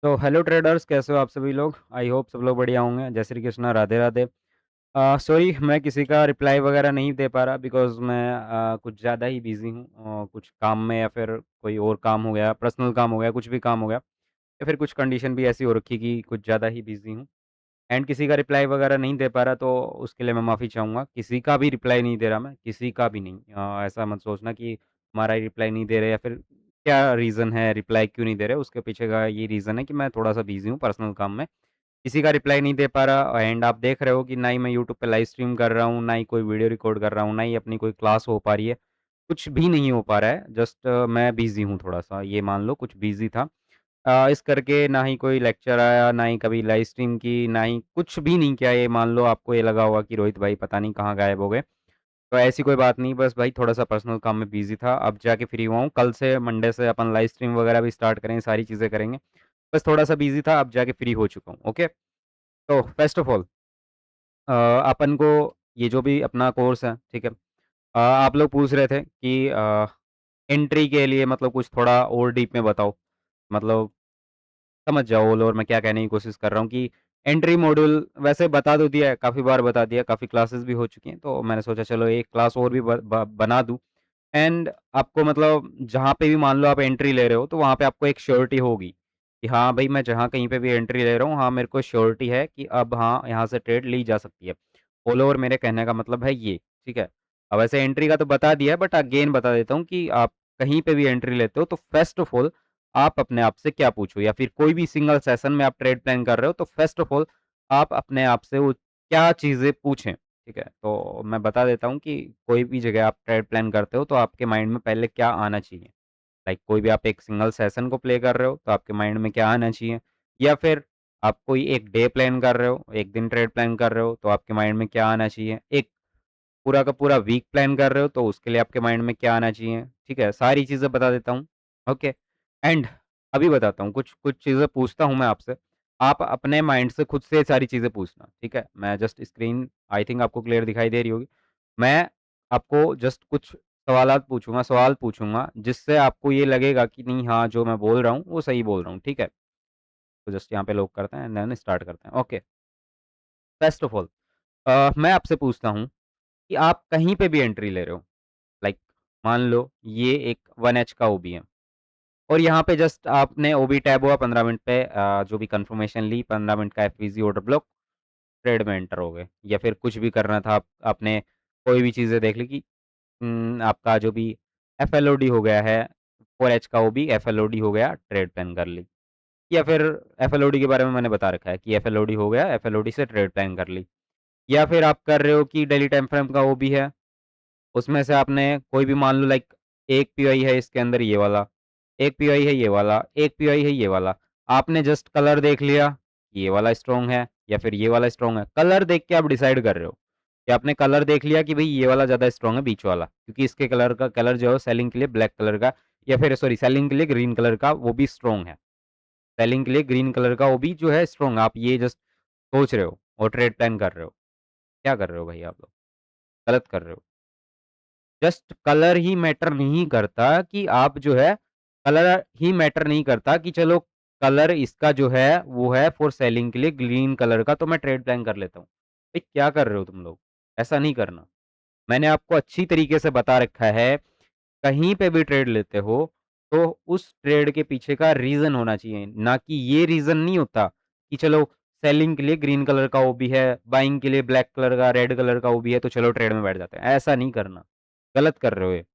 तो hello traders, कैसे हो आप सभी लोग? आई होप सब लोग बढ़िया होंगे। जय श्री कृष्णा, राधे राधे। सॉरी, मैं किसी का रिप्लाई वगैरह नहीं दे पा रहा बिकॉज़ मैं कुछ ज़्यादा ही बिज़ी हूँ। कुछ काम में या फिर कोई और काम हो गया, पर्सनल काम हो गया, कुछ भी काम हो गया या फिर कुछ कंडीशन भी ऐसी हो रखी कि कुछ ज़्यादा ही बिज़ी हूँ एंड किसी का रिप्लाई वगैरह नहीं दे पा रहा, तो उसके लिए मैं माफ़ी चाहूँगा। किसी का भी रिप्लाई नहीं दे रहा मैं, किसी का भी नहीं। ऐसा मत सोचना कि हमारा ही रिप्लाई नहीं दे रहे या फिर क्या रीज़न है, रिप्लाई क्यों नहीं दे रहे? उसके पीछे का ये रीज़न है कि मैं थोड़ा-सा बिज़ी हूँ पर्सनल काम में। किसी का रिप्लाई नहीं दे पा रहा एंड आप देख रहे हो कि ना ही मैं यूट्यूब पे लाइव स्ट्रीम कर रहा हूँ, ना ही कोई वीडियो रिकॉर्ड कर रहा हूँ, ना ही अपनी कोई क्लास हो पा रही है। कुछ भी नहीं हो पा रहा है, जस्ट मैं बिज़ी हूँ थोड़ा-सा, ये मान लो कुछ बिज़ी था। इस करके ना ही कोई लेक्चर आया, ना ही कभी लाइव स्ट्रीम की, ना ही कुछ भी नहीं किया। ये मान लो आपको ये लगा होगा कि रोहित भाई पता नहीं कहाँ गायब हो गए। तो ऐसी कोई बात नहीं, बस भाई थोड़ा-सा पर्सनल काम में बिज़ी था, अब जाके फ्री हुआ हूँ। कल से मंडे से अपन लाइव स्ट्रीम वगैरह भी स्टार्ट करेंगे, सारी चीज़ें करेंगे। बस थोड़ा-सा बिज़ी था, अब जाके फ्री हो चुका हूँ, ओके? तो फर्स्ट ऑफ ऑल अपन को ये जो भी अपना कोर्स है, ठीक है? आप लोग पूछ रहे थे कि एंट्री के लिए मतलब कुछ थोड़ा और डीप में बताओ। मतलब समझ जाओ ऑल ओवर मैं क्या कहने की कोशिश कर रहा हूँ कि एंट्री मॉड्यूल वैसे बता तो दिया है, काफ़ी बार बता दिया, काफ़ी क्लासेस भी हो चुकी हैं, तो मैंने सोचा चलो एक क्लास और भी ब ब बना दूँ एंड आपको मतलब जहाँ पे भी मान लो आप एंट्री ले रहे हो, तो वहाँ पे आपको एक श्योरिटी होगी कि हाँ भाई, मैं जहाँ कहीं पे भी एंट्री ले रहा हूँ, हाँ, मेरे को श्योरिटी है कि अब हाँ, यहाँ से ट्रेड ली जा सकती है। ऑल ओवर मेरे कहने का मतलब है ये, ठीक है? अब वैसे एंट्री का तो बता दिया है, बट अगेन बता देता हूँ कि आप कहीं पे भी एंट्री लेते हो, तो फर्स्ट ऑफ ऑल आप अपने आप से क्या पूछो, या फिर कोई भी सिंगल सेशन में आप ट्रेड प्लान कर रहे हो, तो फर्स्ट ऑफ ऑल आप अपने आप से वो क्या चीज़ें पूछें, ठीक है? तो मैं बता देता हूँ कि कोई भी जगह आप ट्रेड प्लान करते हो, तो आपके माइंड में पहले क्या आना चाहिए? लाइक कोई भी आप एक सिंगल सेशन को प्ले कर रहे हो, तो आपके माइंड में क्या आना चाहिए? या फिर आप कोई एक डे प्लान कर रहे हो, एक दिन ट्रेड प्लान कर रहे हो, तो आपके माइंड में क्या आना चाहिए? एक पूरा का पूरा वीक प्लान कर रहे हो, तो उसके लिए आपके माइंड में क्या आना चाहिए? ठीक है? सारी चीज़ें बता देता हूँ, ओके? एंड अभी बताता हूँ, कुछ कुछ चीज़ें पूछता हूँ मैं आपसे, आप अपने माइंड से खुद से सारी चीज़ें पूछना, ठीक है? मैं जस्ट स्क्रीन आई थिंक आपको क्लियर दिखाई दे रही होगी। मैं आपको जस्ट कुछ सवाल पूछूँगा, जिससे आपको ये लगेगा कि नहीं हाँ, जो मैं बोल रहा हूँ, वो सही बोल रहा हूँ, ठीक है? तो जस्ट यहाँ पे लॉक करते हैं एंड देन स्टार्ट करते हैं, ओके। फर्स्ट ऑफ ऑल मैं आपसे पूछता हूँ कि आप कहीं पे भी एंट्री ले रहे हो, लाइक मान लो ये एक 1 एच का ओबी है और यहाँ पे जस्ट आपने ओबी टैब हुआ 15 मिनट पे जो भी कंफर्मेशन ली 15 मिनट का एफवीजी ऑर्डर ब्लॉक ट्रेड में एंटर हो गए या फिर कुछ भी करना था आपने कोई भी चीज़ें देख ली कि आपका जो भी एफएलओडी हो गया है 4 एच का ओबी एफएलओडी हो गया ट्रेड प्लान कर ली या फिर एफएलओडी के बारे में मैंने बता रखा है कि एफएलओडी हो गया एफएलओडी से ट्रेड प्लान कर ली या फिर आप कर रहे हो कि डेली टाइम फ्रेम का ओबी है उसमें से आपने कोई भी मान लो लाइक एक पीआई है इसके अंदर ये वाला, एक पीआई है ये वाला, एक पीआई है ये वाला। आपने जस्ट कलर देख लिया, ये वाला स्ट्रॉन्ग है या फिर ये वाला स्ट्रॉन्ग है। कलर देख के आप डिसाइड कर रहे हो कि आपने कलर देख लिया कि भई ये वाला ज़्यादा स्ट्रॉन्ग है बीच वाला, क्योंकि इसके कलर जो है सेलिंग के लिए ब्लैक कलर का या फिर सॉरी सेलिंग के लिए ग्रीन कलर का वो भी स्ट्रॉन्ग है। सेलिंग के लिए ग्रीन कलर का वो भी जो है स्ट्रॉन्ग है। आप ये जस्ट सोच रहे हो और ट्रेड प्लान कर रहे हो। क्या कर रहे हो भाई आप लोग? गलत कर रहे हो। जस्ट कलर ही मैटर नहीं करता कि आप जो है कलर ही मैटर नहीं करता कि चलो कलर इसका जो है वो है फॉर सेलिंग के लिए ग्रीन कलर का तो मैं ट्रेड प्लान कर लेता हूँ। भाई क्या कर रहे हो तुम लोग? ऐसा नहीं करना। मैंने आपको अच्छी तरीके से बता रखा है, कहीं पे भी ट्रेड लेते हो तो उस ट्रेड के पीछे का रीज़न होना चाहिए, ना कि ये रीज़न नहीं होता कि चलो सेलिंग के लिए ग्रीन कलर का ओबी है, बाइंग के लिए ब्लैक कलर का, रेड कलर का ओबी है तो चलो ट्रेड में बैठ जाते हैं। ऐसा नहीं करना। गलत कर रहे हो ये।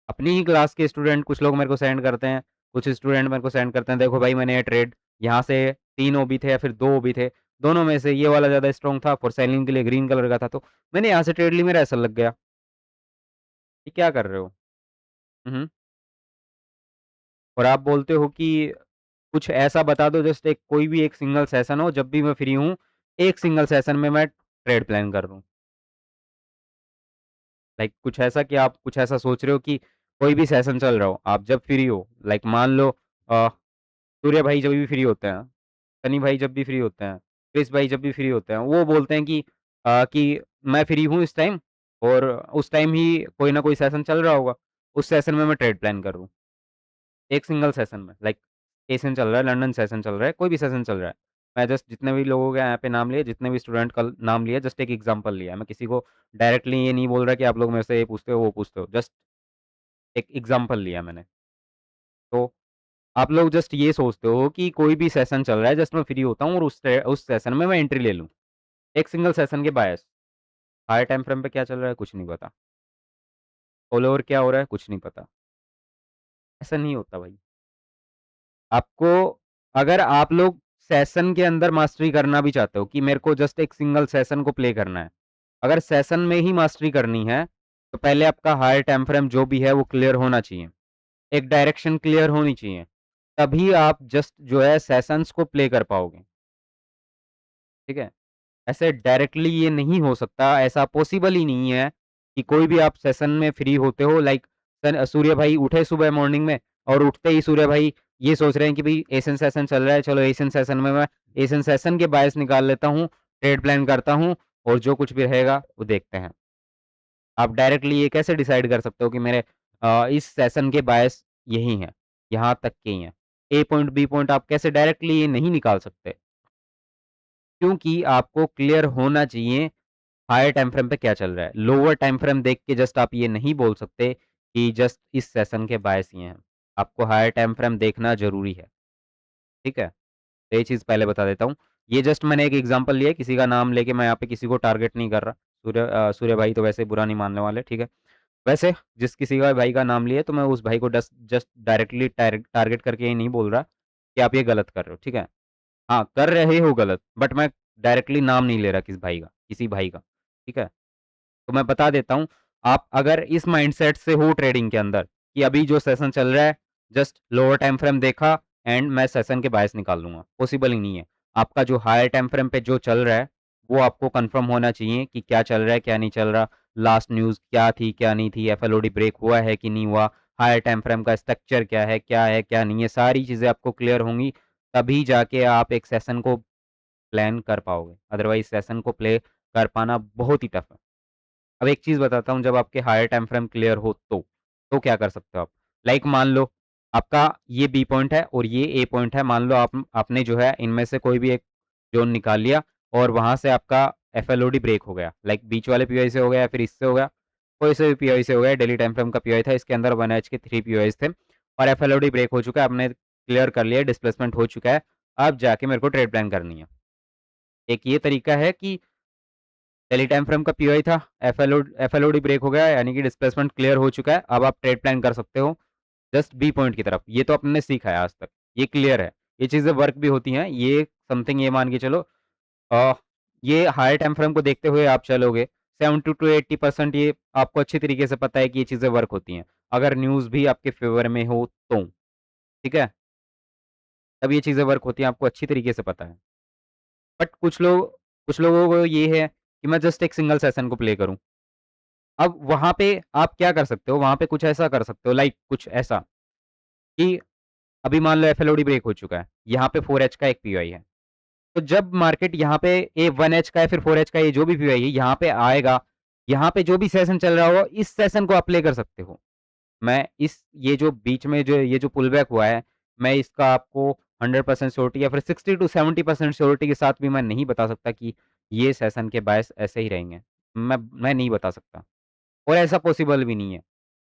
अपनी ही क्लास के स्टूडेंट कुछ लोग मेरे को सेंड करते हैं, कुछ स्टूडेंट मेरे को सेंड करते हैं, देखो भाई मैंने ये ट्रेड यहाँ से 3 ओबी थे या फिर 2 ओबी थे, दोनों में से ये वाला ज़्यादा स्ट्रॉन्ग था, फॉर सेलिंग के लिए ग्रीन कलर का था, तो मैंने यहाँ से ट्रेड ली, मेरा ऐसा लग गया। ये क्या कर रहे हो? हुँ, हुँ। और आप बोलते हो कि कुछ ऐसा बता दो जस्ट एक कोई भी एक सिंगल सेशन हो जब भी मैं फ्री हूँ, एक सिंगल सेशन में मैं ट्रेड प्लान कर लूँ। लाइक कुछ ऐसा कि आप कुछ ऐसा सोच रहे हो कि कोई भी सेशन चल रहा हो, आप जब फ्री हो, लाइक मान लो अ, सूर्य भाई जब भी फ्री होते हैं, सनी भाई जब भी फ्री होते हैं, क्रिस भाई जब भी फ्री होते हैं, वो बोलते हैं कि मैं फ्री हूँ इस टाइम और उस टाइम ही कोई ना कोई सेशन चल रहा होगा, उस सेशन में मैं ट्रेड प्लान करूँ। एक सिंगल सेशन में लाइक एशियन चल रहा है, लंदन सेशन चल रहा है, कोई भी सेशन चल रहा है। मैं जस्ट जितने भी लोगों के यहाँ पे नाम लिए, जितने भी स्टूडेंट का नाम लिया, जस्ट एक एग्ज़ाम्पल लिया। मैं किसी को डायरेक्टली ये नहीं बोल रहा कि आप लोग मेरे से ये पूछते हो, वो पूछते हो। जस्ट एक एग्ज़ाम्पल लिया मैंने। तो आप लोग जस्ट ये सोचते हो कि कोई भी सेशन चल रहा है, जस्ट मैं फ्री होता हूँ और उस सेशन में मैं एंट्री ले लूँ। एक सिंगल सेशन के बायस। हायर टाइम फ्रेम पे क्या चल रहा है, कुछ नहीं पता। ऑल ओवर क्या हो रहा है, कुछ नहीं पता। ऐसा नहीं होता भाई। आपको अगर आप लोग सेशन के अंदर मास्टरी करना भी चाहते हो कि मेरे को जस्ट एक सिंगल सेशन को प्ले करना है। अगर सेशन में ही मास्टरी करनी है, तो पहले आपका हायर टाइम फ्रेम जो भी है वो क्लियर होना चाहिए। एक डायरेक्शन क्लियर होनी चाहिए। तभी आप जस्ट जो है सेशंस को प्ले कर पाओगे। ठीक है? ऐसे डायरेक्टली ये नहीं हो सकता, ऐसा पॉसिबल ही नहीं है कि कोई भी आप सेशन में फ्री होते हो लाइक सूर्य भाई उठे सुबह मॉर्निंग में और उठते ही सूर्य भाई ये सोच रहे हैं कि भई एशियन सेशन चल रहा है, चलो एशियन सेशन में मैं एशियन सेशन के बायस निकाल लेता हूँ, ट्रेड प्लान करता हूँ और जो कुछ भी रहेगा वो देखते हैं। आप डायरेक्टली ये कैसे डिसाइड कर सकते हो कि मेरे इस सेशन के बायस यही हैं, यहाँ तक के ही हैं। ए पॉइंट, बी पॉइंट आप कैसे डायरेक्टली ये नहीं निकाल सकते, क्योंकि आपको क्लियर होना चाहिए हायर टाइम फ्रेम पे क्या चल रहा है। लोअर टाइम फ्रेम देख के जस्ट आप ये नहीं बोल सकते कि जस्ट इस सेशन के बायस ये हैं। आपको हायर टाइम फ्रेम देखना ज़रूरी है, ठीक है? तो ये चीज़ पहले बता देता हूँ। ये जस्ट मैंने एक एग्ज़ाम्पल लिया है, किसी का नाम लेके मैं यहाँ पे किसी को टारगेट नहीं कर रहा। सूर्य भाई तो वैसे बुरा नहीं मानने वाले, ठीक है? वैसे जिस किसी का भाई का नाम लिया तो मैं उस भाई को जस्ट डायरेक्टली टारगेट करके ये नहीं बोल रहा कि आप ये गलत कर रहे हो, ठीक है? हाँ, कर रहे हो गलत, बट मैं डायरेक्टली नाम नहीं ले रहा किसी भाई का, ठीक है? तो मैं बता देता हूँ, आप अगर इस माइंडसेट से हो ट्रेडिंग के अंदर कि अभी जो सेशन चल रहा है, जस्ट लोअर टाइम फ्रेम देखा एंड मैं सेशन के बायस निकाल लूँगा, पॉसिबल ही नहीं है। आपका जो हायर टाइम फ्रेम पे जो चल रहा है, वो आपको कन्फर्म होना चाहिए कि क्या चल रहा है, क्या नहीं चल रहा, लास्ट न्यूज़ क्या थी, क्या नहीं थी, एफएलओडी ब्रेक हुआ है कि नहीं हुआ, हायर टाइम फ्रेम का स्ट्रक्चर क्या है, क्या नहीं है, सारी चीज़ें आपको क्लियर होंगी, तभी जाके आप एक सेशन को प्लान कर पाओगे। अदरवाइज़ सेशन को प्ले कर पाना बहुत ही टफ है। अब एक चीज़ बताता हूँ, जब आपके हायर टाइम फ्रेम क्लियर हो तो क्या कर सकते हो आप? लाइक मान लो आपका ये बी पॉइंट है और ये ए पॉइंट है, मान लो आपने जो है इनमें से कोई भी एक ज़ोन निकाल लिया और वहाँ से आपका एफएलओडी ब्रेक हो गया, लाइक बीच वाले पीओआई से हो गया या फिर इससे हो गया, कोई से भी पीओआई से हो गया, डेली टाइम फ्रेम का पीओआई था, इसके अंदर 1 एच के 3 पीओआईज़ थे और एफएलओडी ब्रेक हो चुका है, आपने क्लियर कर लिया, डिस्प्लेसमेंट हो चुका है, अब जाके मेरे को ट्रेड प्लान करनी है। एक ये तरीका है कि डेली टाइम फ्रेम का पीओआई था, एफएलओडी ब्रेक हो गया यानी कि डिस्प्लेसमेंट क्लियर हो चुका है, अब आप ट्रेड प्लान कर सकते हो जस्ट बी पॉइंट की तरफ। ये तो आपने सीखा है आज तक, ये क्लियर है। ये चीज़ें वर्क भी होती हैं, ये समथिंग ये मान के चलो अ, ये हायर टाइम फ्रेम को देखते हुए आप चलोगे, 70 टू 80% ये आपको अच्छी तरीके से पता है कि ये चीज़ें वर्क होती हैं। अगर न्यूज़ भी आपके फ़ेवर में हो तो, ठीक है? तब ये चीज़ें वर्क होती हैं, आपको अच्छी तरीके से पता है। बट कुछ लोगों को ये है कि मैं जस्ट एक सिंगल सेशन को प्ले करूँ। अब वहाँ पे आप क्या कर सकते हो, वहाँ पे कुछ ऐसा कर सकते हो लाइक कुछ ऐसा कि अभी मान लो एफएलओडी ब्रेक हो चुका है, यहाँ पे 4H का एक पीओआई है। तो जब मार्केट यहाँ पे ए 1H का या फिर 4H का ये जो भी पीओआई है, यहाँ पे आएगा, यहाँ पे जो भी सेशन चल रहा होगा, इस सेशन को आप प्ले कर सकते हो। मैं इस ये जो बीच में जो ये जो पुल बैक हुआ है, मैं इसका आपको 100% श्योरिटी या फिर 60 टू 70% श्योरिटी के साथ भी मैं नहीं बता सकता कि ये सेशन के बायस ऐसे ही रहेंगे। मैं नहीं बता सकता और ऐसा पॉसिबल भी नहीं है।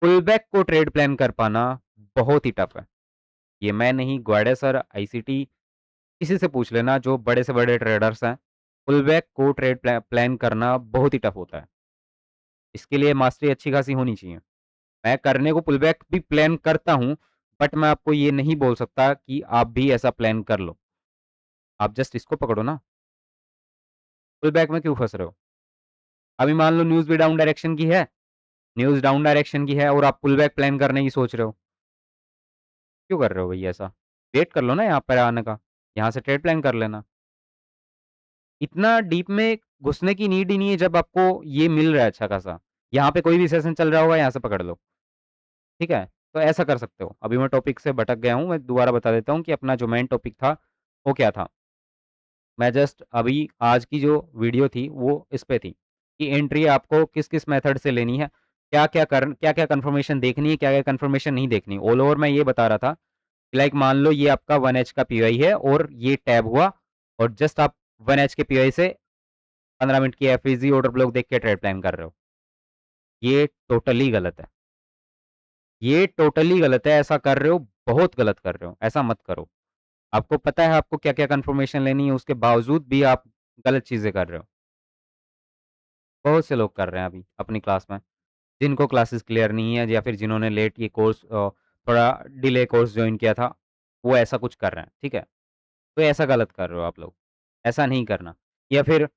पुलबैक को ट्रेड प्लान कर पाना बहुत ही टफ है। ये मैं नहीं, ग्वाडे सर, आईसीटी किसी से पूछ लेना जो बड़े से बड़े ट्रेडर्स हैं। पुलबैक को ट्रेड प्लान करना बहुत ही टफ होता है। इसके लिए मास्टरी अच्छी खासी होनी चाहिए। मैं करने को पुलबैक भी प्लान करता हूँ, बट मैं आपको ये नहीं बोल सकता कि आप भी ऐसा प्लान कर लो। आप जस्ट इसको पकड़ो ना, पुलबैक में क्यों फँस रहे हो? अभी मान लो न्यूज़ भी डाउन डायरेक्शन की है, न्यूज़ डाउन डायरेक्शन की है और आप पुलबैक प्लान करने की सोच रहे हो। क्यों कर रहे हो भई ऐसा? वेट कर लो ना यहाँ पर आने का, यहाँ से ट्रेड प्लान कर लेना। इतना डीप में घुसने की नीड ही नहीं है जब आपको ये मिल रहा है अच्छा खासा। यहाँ पे कोई भी सेशन चल रहा होगा, यहाँ से पकड़ लो, ठीक है? तो ऐसा कर सकते हो। अभी मैं टॉपिक से भटक गया हूँ, मैं दोबारा बता देता हूँ कि अपना जो मेन टॉपिक था, वो क्या था। मैं जस्ट अभी आज की जो वीडियो थी, वो इस पे थी कि एंट्री आपको किस-किस मेथड से लेनी है, क्या-क्या कन्फर्मेशन देखनी है, क्या-क्या कन्फर्मेशन नहीं देखनी। ऑल ओवर मैं ये बता रहा था लाइक मान लो ये आपका 1 एच का पीआई है और ये टैब हुआ और जस्ट आप 1 एच के पीआई से 15 मिनट की एफईजी ऑर्डर ब्लॉक देख के ट्रेड प्लान कर रहे हो। ये टोटली गलत है। ये टोटली गलत है, ऐसा कर रहे हो, बहुत गलत कर रहे हो, ऐसा मत करो। आपको पता है आपको क्या-क्या कन्फर्मेशन लेनी है, उसके बावजूद भी आप गलत चीज़ें कर रहे हो। बहुत से लोग कर रहे हैं अभी अपनी क्लास में, जिनको क्लासेस क्लियर नहीं है या फिर जिन्होंने लेट ये कोर्स थोड़ा डिले कोर्स जॉइन किया था, वो ऐसा कुछ कर रहे हैं, ठीक है? तो ऐसा गलत कर रहे हो आप लोग, ऐसा नहीं करना। या फिर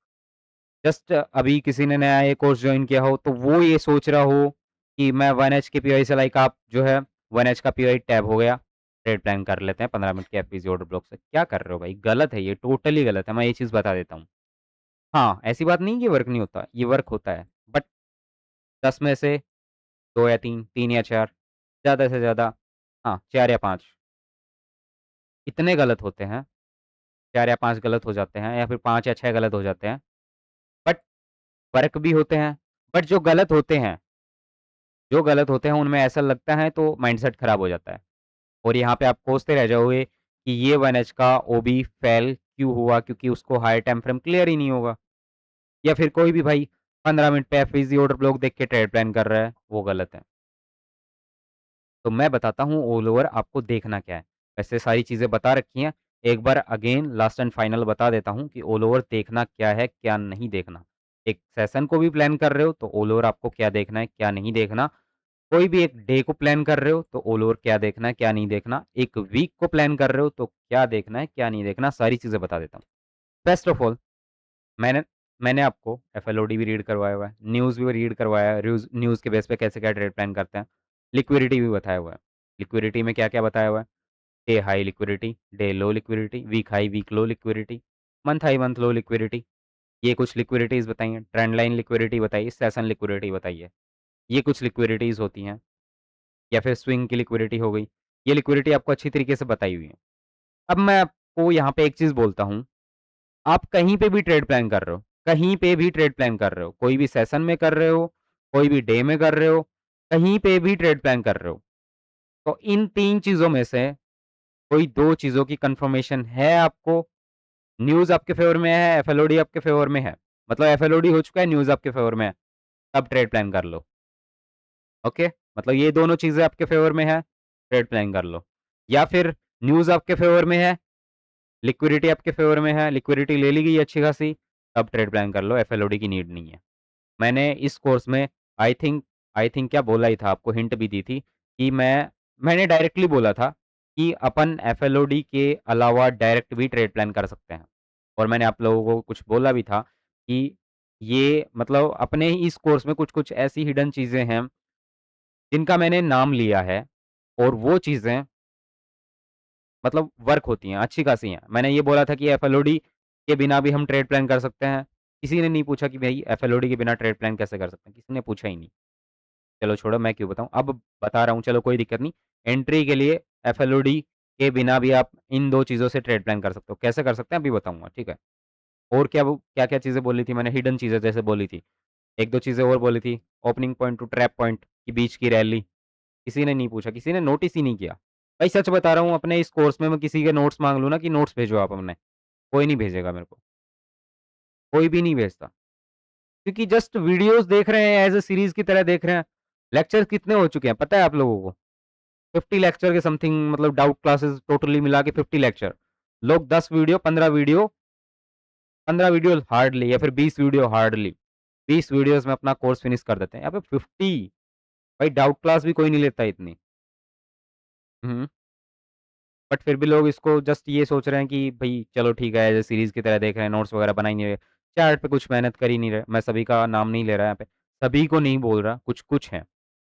जस्ट अभी किसी ने नया ये कोर्स जॉइन किया हो, तो वो ये सोच रहा हो कि मैं 1 एच के पीआई से लाइक आप जो है 1 एच का पीआई टैब हो गया, ट्रेड प्लान कर लेते हैं 15 मिनट के एफपीजी ऑर्डर ब्लॉक से। क्या कर रहे हो भाई? गलत है ये, टोटली गलत है, मैं ये चीज़ बता देता हूँ। हाँ, ऐसी बात नहीं है कि वर्क नहीं होता, ये वर्क होता है, बट 10 में से 2 या 3, 3 या 4, ज़्यादा से ज़्यादा हाँ, 4 या 5 इतने गलत होते हैं, 4 या 5 गलत हो जाते हैं या फिर 5 या 6 गलत हो जाते हैं, बट वर्क भी होते हैं। बट जो गलत होते हैं उनमें ऐसा लगता है तो माइंडसेट खराब हो जाता है और यहाँ पे आप कोसते रह जाओगे कि ये 1 एच का ओबी फेल क्यों हुआ? क्योंकि उसको हायर टाइम फ्रेम क्लियर ही नहीं होगा या फिर कोई भी भाई 15 मिनट पे एफईजी ऑर्डर ब्लॉक देख के ट्रेड प्लान कर रहा है, वो गलत है। तो मैं बताता हूँ ऑल ओवर आपको देखना क्या है। वैसे सारी चीज़ें बता रखी हैं, एक बार अगेन लास्ट एंड फाइनल बता देता हूँ कि ऑल ओवर देखना क्या है, क्या नहीं देखना। एक सेशन को भी प्लान कर रहे हो तो ऑल ओवर आपको क्या देखना है, क्या नहीं देखना। कोई भी एक डे को प्लान कर रहे हो तो ऑल ओवर क्या देखना है, क्या नहीं देखना। एक वीक को प्लान कर रहे हो तो क्या देखना है, क्या नहीं देखना, सारी चीज़ें बता देता हूँ। फर्स्ट ऑफ ऑल मैंने मैंने आपको एफएलओडी भी रीड करवाया हुआ है, न्यूज़ भी रीड करवाया है, न्यूज़ के बेस पे कैसे क्या ट्रेड प्लान करते हैं। लिक्विडिटी भी बताया हुआ है। लिक्विडिटी में क्या-क्या बताया हुआ है, day high liquidity, day low liquidity, week high, week low liquidity, month high, month low liquidity. ये कुछ लिक्विडिटीज़ बताई हैं, ट्रेंड लाइन लिक्विडिटी बताई, सेशन लिक्विडिटी बताई है। ये कुछ लिक्विडिटीज़ होती हैं या फिर स्विंग की लिक्विडिटी हो गई। ये लिक्विडिटी आपको अच्छी तरीके से बताई हुई है। अब मैं आपको यहाँ पे एक चीज़ बोलता हूँ, आप कहीं पे भी ट्रेड प्लान कर रहे हो, कहीं पे भी ट्रेड प्लान कर रहे हो, कोई भी सेशन में कर रहे हो, कोई भी डे में कर रहे हो, कहीं पे भी ट्रेड प्लान कर रहे हो, तो इन 3 चीज़ों में से कोई 2 चीज़ों की कन्फर्मेशन है आपको, न्यूज़ आपके फ़ेवर में है, एफएलओडी आपके फ़ेवर में है। मतलब एफएलओडी हो चुका है, न्यूज़ आपके फ़ेवर में है, तब ट्रेड प्लान कर लो, ओके? मतलब ये दोनों चीज़ें आपके फ़ेवर में है, ट्रेड प्लान कर लो। या फिर न्यूज़ आपके फ़ेवर में है, लिक्विडिटी आपके फ़ेवर में है, लिक्विडिटी ले ली गई है अच्छी खासी, तब ट्रेड प्लान कर लो, एफएलओडी की नीड नहीं है। मैंने इस कोर्स में आई थिंक क्या बोला ही था, आपको हिंट भी दी थी कि मैंने डायरेक्टली बोला था कि अपन एफएलओडी के अलावा डायरेक्ट भी ट्रेड प्लान कर सकते हैं। और मैंने आप लोगों को कुछ बोला भी था कि ये मतलब अपने ही इस कोर्स में कुछ-कुछ ऐसी हिडन चीज़ें हैं, जिनका मैंने नाम लिया है और वो चीज़ें मतलब वर्क होती हैं, अच्छी खासी हैं। मैंने ये बोला था कि एफएलओडी के बिना भी हम ट्रेड प्लान कर सकते हैं। किसी ने नहीं पूछा कि भई एफएलओडी के बिना ट्रेड प्लान कैसे कर सकते हैं? किसी ने पूछा ही नहीं। चलो छोड़ो मैं क्यों बताऊँ, अब बता रहा हूँ चलो कोई दिक्कत नहीं। एंट्री के लिए एफएलओडी के बिना भी आप इन 2 चीज़ों से ट्रेड प्लान कर सकते हो। कैसे कर सकते हैं अभी बताऊँगा, ठीक है? और क्या-क्या चीज़ें बोली थी मैंने हिडन चीज़ें जैसे बोली थी। 1-2 चीज़ें और बोली थी, opening point two trap point के बीच की रैली। किसी ने नहीं पूछा, किसी ने नोटिस ही नहीं किया। भाई सच बता रहा हूँ अपने इस कोर्स में मैं किसी के नोट्स माँग लूँ ना कि नोट्स भेजो आप अपने, कोई नहीं भेजेगा मेरे को, कोई भी नहीं भेजता। क्योंकि जस्ट वीडियोज़ देख रहे हैं, एज़ अ सीरीज़ की तरह देख रहे हैं। लेक्चर कितने हो चुके हैं पता है आप लोगों को? 50 लेक्चर के समथिंग मतलब डाउट क्लासेस टोटली मिला के 50 लेक्चर। लोग 10 वीडियो, 15 वीडियो हार्डली या फिर 20 वीडियो हार्डली, 20 वीडियोज़ में अपना कोर्स फिनिश कर देते हैं। यहाँ पे 50 भाई डाउट क्लास भी कोई नहीं लेता इतनी। हुँ। बट फिर भी लोग इसको जस्ट ये सोच रहे हैं कि भई चलो ठीक है, एज़ अ सीरीज़ की तरह देख रहे हैं, नोट्स वगैरह बना ही नहीं रहे, चैट पे कुछ मेहनत कर ही नहीं रहे। मैं सभी का नाम नहीं ले रहा यहाँ पे, सभी को नहीं बोल रहा, कुछ-कुछ हैं।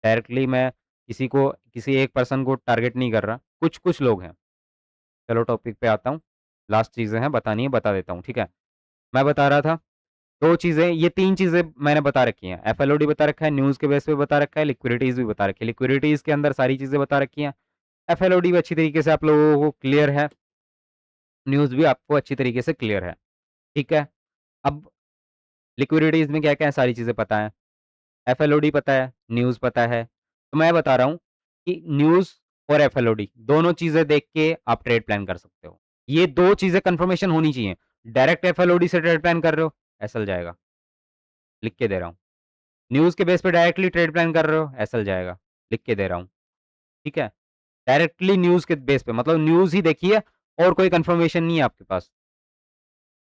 डायरेक्टली मैं किसी एक पर्सन को टारगेट नहीं कर रहा, कुछ-कुछ लोग हैं। चलो टॉपिक पे आता हूँ, लास्ट चीज़ें हैं बतानी है, बता देता हूँ, ठीक है? मैं बता रहा था 2 चीज़ें ये 3 चीज़ें मैंने बता रखी हैं। एफएलओडी बता रखा है, न्यूज़ के बेस पे बता रखा है, लिक्विडिटीज़ भी बता रखी है। लिक्विडिटीज़ के अंदर सारी चीज़ें बता रखी हैं। एफएलओडी भी अच्छी तरीके से आप लोगों को क्लियर है, न्यूज़ भी आपको अच्छी तरीके से क्लियर है, ठीक है? अब लिक्विडिटीज़ में क्या-क्या है सारी चीज़ें पता हैं, एफएलओडी पता है, न्यूज़ पता है। तो मैं बता रहा हूँ कि न्यूज़ और एफएलओडी दोनों चीज़ें देख के आप ट्रेड प्लान कर सकते हो। ये 2 चीज़ें कन्फर्मेशन होनी चाहिए। डायरेक्ट एफएलओडी से ट्रेड प्लान कर रहे हो, एसएल जाएगा, लिख के दे रहा हूँ। न्यूज़ के बेस पे डायरेक्टली ट्रेड प्लान कर रहे हो, एसएल जाएगा, लिख के दे रहा हूँ, ठीक है? डायरेक्टली न्यूज़ के बेस पे मतलब न्यूज़ ही देखी है और कोई कन्फर्मेशन नहीं है आपके पास।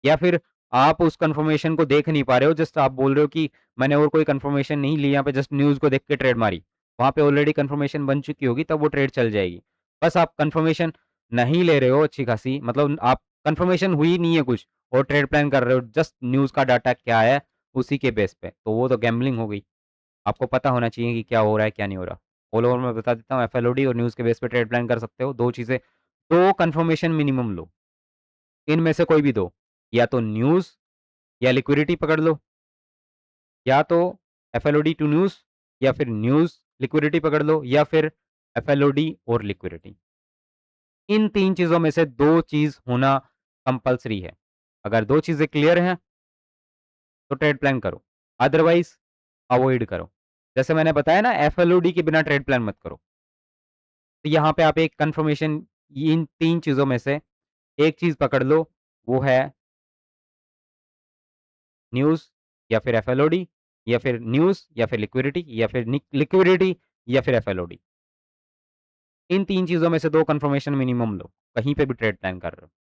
या फिर आप उस कन्फर्मेशन को देख नहीं पा रहे हो, जस्ट आप बोल रहे हो कि मैंने और कोई कन्फर्मेशन नहीं ली, यहाँ पे जस्ट न्यूज़ को देख के ट्रेड मारी। वहाँ पे ऑलरेडी कन्फर्मेशन बन चुकी होगी, तब वो ट्रेड चल जाएगी। बस आप कन्फर्मेशन नहीं ले रहे हो अच्छी खासी, मतलब आप कन्फर्मेशन हुई नहीं है कुछ और ट्रेड प्लान कर रहे हो, जस्ट न्यूज़ का डाटा क्या है, उसी के बेस पे, तो वो तो गैम्बलिंग हो गई। आपको पता होना चाहिए कि क्या हो रहा है, क्या नहीं हो रहा। ऑल ओवर मैं बता देता हूँ, एफएलओडी और न्यूज़ के बेस पे ट्रेड प्लान कर सकते हो। 2 चीज़ें 2 कन्फर्मेशन मिनिमम लो, इनमें से कोई भी 2, या तो न्यूज़ या लिक्विडिटी पकड़ लो, या तो एफएलओडी टू न्यूज़ या फिर न्यूज़ लिक्विडिटी पकड़ लो या फिर एफएलओडी और लिक्विडिटी। इन 3 चीज़ों में से 2 चीज़ होना कंपल्सरी है। अगर 2 चीज़ें क्लियर हैं, तो ट्रेड प्लान करो, अदरवाइज़ अवॉइड करो। जैसे मैंने बताया ना एफएलओडी के बिना ट्रेड प्लान मत करो। तो यहाँ पे आप एक कन्फर्मेशन इन 3 चीज़ों में से एक चीज़ पकड़ लो, वो है न्यूज़ या फिर एफएलओडी या फिर न्यूज़ या फिर लिक्विडिटी या फिर लिक्विडिटी या फिर एफएलओडी। इन 3 चीज़ों में से 2 कन्फर्मेशन मिनिमम लो, कहीं पे भी ट्रेड प्लान कर रहे हो।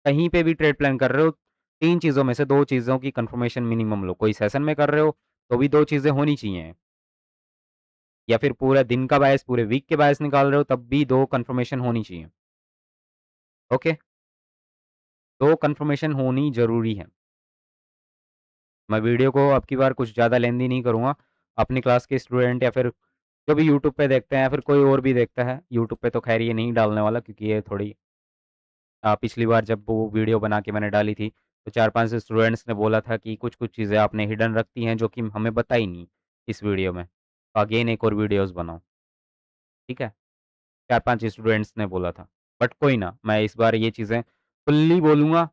कहीं पे भी ट्रेड प्लान कर रहे हो, 3 चीज़ों में से 2 चीज़ों की कन्फर्मेशन मिनिमम लो। कोई सेशन में कर रहे हो, तो भी 2 चीज़ें होनी चाहिए या फिर पूरा दिन का बायस, पूरे वीक के बायस निकाल रहे हो, तब भी 2 कन्फर्मेशन होनी चाहिए। ओके? 2 कन्फर्मेशन होनी ज़रूरी है। मैं वीडियो को अब की बार कुछ ज़्यादा लेंथी नहीं करूँगा। अपनी क्लास के स्टूडेंट या फिर जो भी यूट्यूब पे देखते हैं या फिर कोई और भी देखता है, यूट्यूब पे तो ख़ैर ये नहीं डालने वाला क्योंकि ये थोड़ी पिछली बार जब वो वीडियो बना के मैंने डाली थी, तो 4-5 स्टूडेंट्स ने बोला था कि कुछ-कुछ चीज़ें आपने हिडन रखती हैं जो कि हमें बताई नहीं इस वीडियो में। तो अगेन एक और वीडियोज़ बनाओ, ठीक है? 4-5 स्टूडेंट्स ने बोला था। बट कोई ना, मैं इस बार ये चीज़ें फुल्ली बोलूँगा,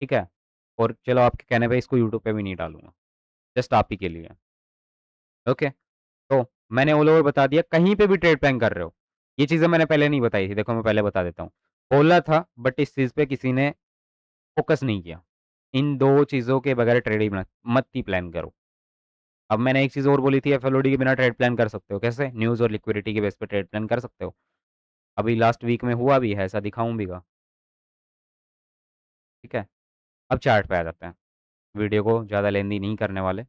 ठीक है? और चलो आपके कहने पे इसको यूट्यूब पे भी नहीं डालूँगा, जस्ट आप ही के लिए। ओके? तो मैंने ऑल ओवर बता दिया, कहीं पे भी ट्रेड प्लान कर रहे हो। ये चीज़ें मैंने पहले नहीं बताई थी, देखो मैं पहले बता देता हूँ। बोला था बट इस चीज़ पे किसी ने फ़ोकस नहीं किया। इन 2 चीज़ों के बगैर ट्रेड ही मत ही प्लान करो। अब मैंने एक चीज़ और बोली थी एफएलओडी के बिना ट्रेड प्लान कर सकते हो, कैसे? न्यूज़ और लिक्विडिटी के बेस पे ट्रेड प्लान कर सकते हो। अभी लास्ट वीक में हुआ भी है, ऐसा दिखाऊँ भीगा, ठीक है? अब चार्ट पे आ जाते हैं। वीडियो को ज़्यादा लेंथी नहीं करने वाले।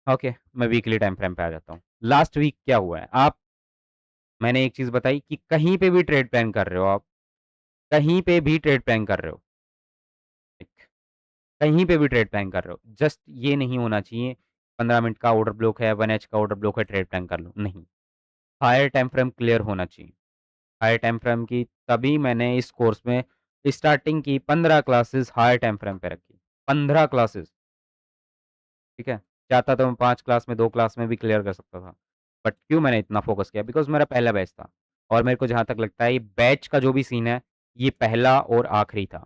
ओके, मैं वीकली टाइम फ्रेम पे आ जाता हूँ। लास्ट वीक क्या हुआ है? मैंने एक चीज़ बताई कि कहीं पे भी ट्रेड प्लान कर रहे हो आप, कहीं पे भी ट्रेड प्लान कर रहे हो, ठीक, कहीं पे भी ट्रेड प्लान कर रहे हो, जस्ट ये नहीं होना चाहिए 15 मिनट का ऑर्डर ब्लॉक है, 1 एच का ऑर्डर ब्लॉक है, ट्रेड प्लान कर लो, नहीं। हायर टाइम फ्रेम क्लियर होना चाहिए। हायर टाइम फ्रेम की तभी मैंने इस कोर्स में स्टार्टिंग की 15 क्लासेस हायर टाइम फ्रेम पे रखी। 15 क्लासेस, ठीक है? चाहता तो मैं 5 क्लास में, 2 क्लास में भी क्लियर कर सकता था। बट क्यों मैंने इतना फ़ोकस किया? बिकॉज़ मेरा पहला बैच था और मेरे को जहाँ तक लगता है ये बैच का जो भी सीन है, ये पहला और आखिरी था,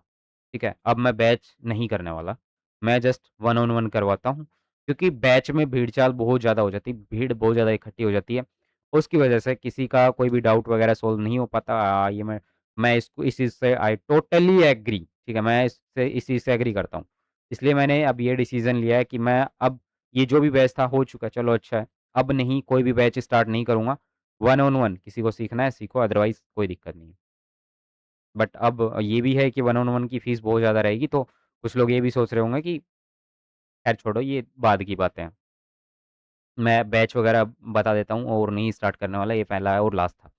ठीक है? अब मैं बैच नहीं करने वाला। मैं जस्ट वन ऑन वन करवाता हूँ क्योंकि बैच में भीड़-चाल बहुत ज़्यादा हो जाती है, भीड़ बहुत ज़्यादा इकट्ठी हो जाती है। उसकी वजह से किसी का कोई भी डाउट वगैरह सॉल्व नहीं हो पाता। ये मैं इसको इस चीज़ से आई टोटली एग्री, ठीक है? मैं इससे इस चीज़ से एग्री करता हूँ। इसलिए मैंने अब ये डिसीज़न लिया है कि मैं अब ये जो भी बैच था हो चुका है, चलो अच्छा है। अब नहीं कोई भी बैच स्टार्ट नहीं करूँगा। वन ऑन वन किसी को सीखना है सीखो, अदरवाइज़ कोई दिक्कत नहीं है। बट अब ये भी है कि वन ऑन वन की फ़ीस बहुत ज़्यादा रहेगी, तो कुछ लोग ये भी सोच रहे होंगे कि खैर छोड़ो ये बाद की बातें हैं। मैं बैच वगैरह बता देता हूँ और नहीं स्टार्ट करने वाला, ये पहला और लास्ट था।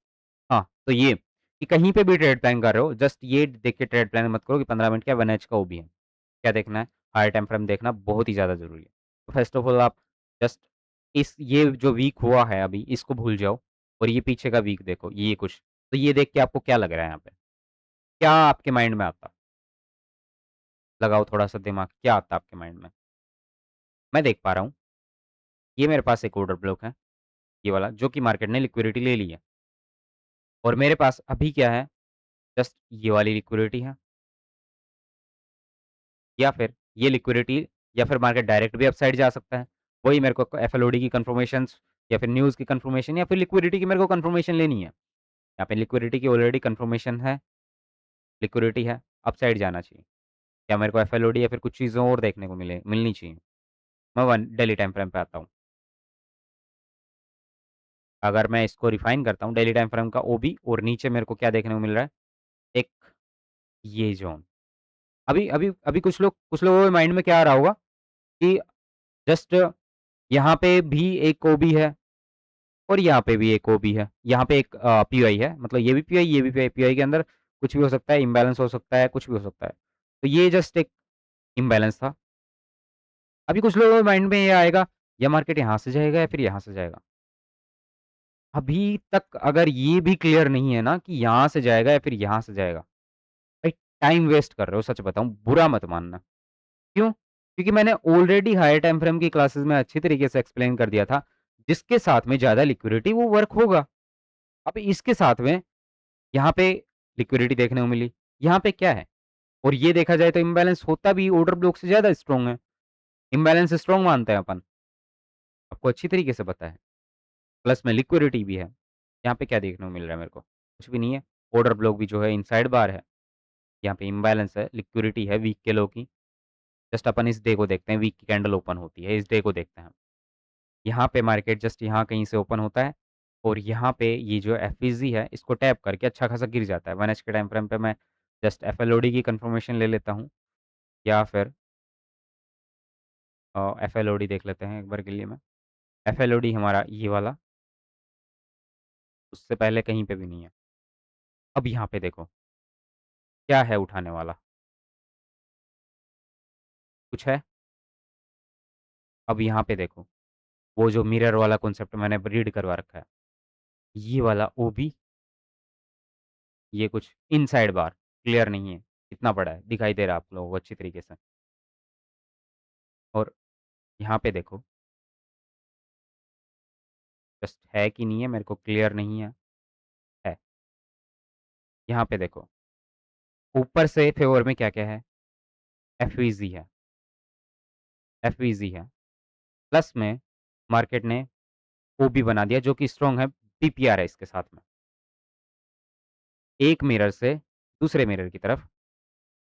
हाँ, तो ये कि कहीं पे भी ट्रेड प्लान कर रहे हो, जस्ट ये देख के ट्रेड प्लान मत करो कि 15 मिनट का 1 एच का ओबी है। क्या देखना है? हायर टाइम फ्रेम देखना बहुत ही ज़्यादा ज़रूरी है। तो फर्स्ट ऑफ ऑल आप जस्ट इस ये जो वीक हुआ है अभी, इसको भूल जाओ और ये पीछे का वीक देखो, ये कुछ। तो ये देख के आपको क्या लग रहा है यहाँ पे? क्या आपके माइंड में आता? लगाओ थोड़ा-सा दिमाग, क्या आता है आपके माइंड में? मैं देख पा रहा हूँ, ये मेरे पास एक ऑर्डर ब्लॉक है, ये वाला, जो कि मार्केट ने लिक्विडिटी ले ली है और मेरे पास अभी क्या है? जस्ट ये वाली लिक्विडिटी है या फिर ये लिक्विडिटी या फिर मार्केट डायरेक्ट भी अपसाइड जा सकता है। वही मेरे को एफएलओडी की कन्फर्मेशंस या फिर न्यूज़ की कन्फर्मेशन या फिर लिक्विडिटी की मेरे को कन्फर्मेशन लेनी है। यहाँ पे लिक्विडिटी की ऑलरेडी कन्फर्मेशन है, लिक्विडिटी है, अपसाइड जाना चाहिए। या मेरे को एफएलओडी या फिर कुछ चीज़ें और देखने को मिलनी चाहिए। मैं वन डेली टाइम फ्रेम पे आता हूँ। अगर मैं इसको रिफाइन करता हूँ डेली टाइम फ्रेम का ओबी और नीचे मेरे को क्या देखने को मिल रहा है, एक ये ज़ोन। अभी कुछ लोगों के माइंड में क्या आ रहा होगा कि जस्ट यहाँ पे भी एक ओबी है और यहाँ पे भी एक ओबी है। यहाँ पे एक पीओआई है, मतलब ये भी पीओआई, ये भी पीओआई। पीओआई के अंदर कुछ भी हो सकता है, इम्बैलेंस हो सकता है, कुछ भी हो सकता है। तो ये जस्ट एक इम्बैलेंस था। अभी कुछ लोगों के माइंड में ये आएगा, या मार्केट यहाँ से जाएगा या फिर यहाँ से जाएगा। अभी तक अगर ये भी क्लियर नहीं है ना कि यहाँ से जाएगा या फिर यहाँ से जाएगा, भाई टाइम वेस्ट कर रहे हो, सच बताऊँ, बुरा मत मानना। क्यों? क्योंकि मैंने ऑलरेडी हायर टाइम फ्रेम की क्लासेस में अच्छी तरीके से एक्सप्लेन कर दिया था, जिसके साथ में ज़्यादा लिक्विडिटी वो वर्क होगा। अब इसके साथ में यहाँ पे लिक्विडिटी देखने को मिली, यहाँ पे क्या है? और ये देखा जाए तो इम्बैलेंस होता भी ऑर्डर ब्लॉक से ज़्यादा स्ट्रॉन्ग है। इम्बैलेंस स्ट्रॉन्ग मानते हैं अपन, आपको अच्छी तरीके से पता है। प्लस में लिक्विडिटी भी है। यहाँ पे क्या देखने को मिल रहा है मेरे को? कुछ भी नहीं है। ऑर्डर ब्लॉक भी जो है इनसाइड बार है। यहाँ पे इम्बैलेंस है, लिक्विडिटी है वीक के लो की। जस्ट अपन इस डे को देखते हैं, वीक की कैंडल ओपन होती है, इस डे को देखते हैं हम। यहाँ पे मार्केट जस्ट यहाँ कहीं से ओपन होता है और यहाँ पे ये जो एफईजी है, इसको टैप करके अच्छा खासा गिर जाता है। 1 एच के टाइम फ्रेम पे मैं जस्ट एफएलओडी की कंफर्मेशन ले लेता हूँ या फिर एफएलओडी देख लेते हैं एक बार के लिए मैं। एफएलओडी हमारा ये वाला, उससे पहले कहीं पे भी नहीं है। अब यहाँ पे देखो, क्या है उठाने वाला? कुछ है? अब यहाँ पे देखो, वो जो मिरर वाला कॉन्सेप्ट मैंने रीड करवा रखा है। ये वाला ओबी, ये कुछ इनसाइड बार, क्लियर नहीं है, कितना बड़ा है, दिखाई दे रहा है आप लोगों को अच्छी तरीके से। और यहाँ पे देखो, जस्ट है कि नहीं है मेरे को क्लियर नहीं है, है। यहाँ पे देखो, ऊपर से फेवर में क्या-क्या है? एफवीजी है, एफवीजी है। प्लस में मार्केट ने ओबी बना दिया जो कि स्ट्रॉन्ग है, पीपीआर है इसके साथ में। एक मिरर से दूसरे मिरर की तरफ,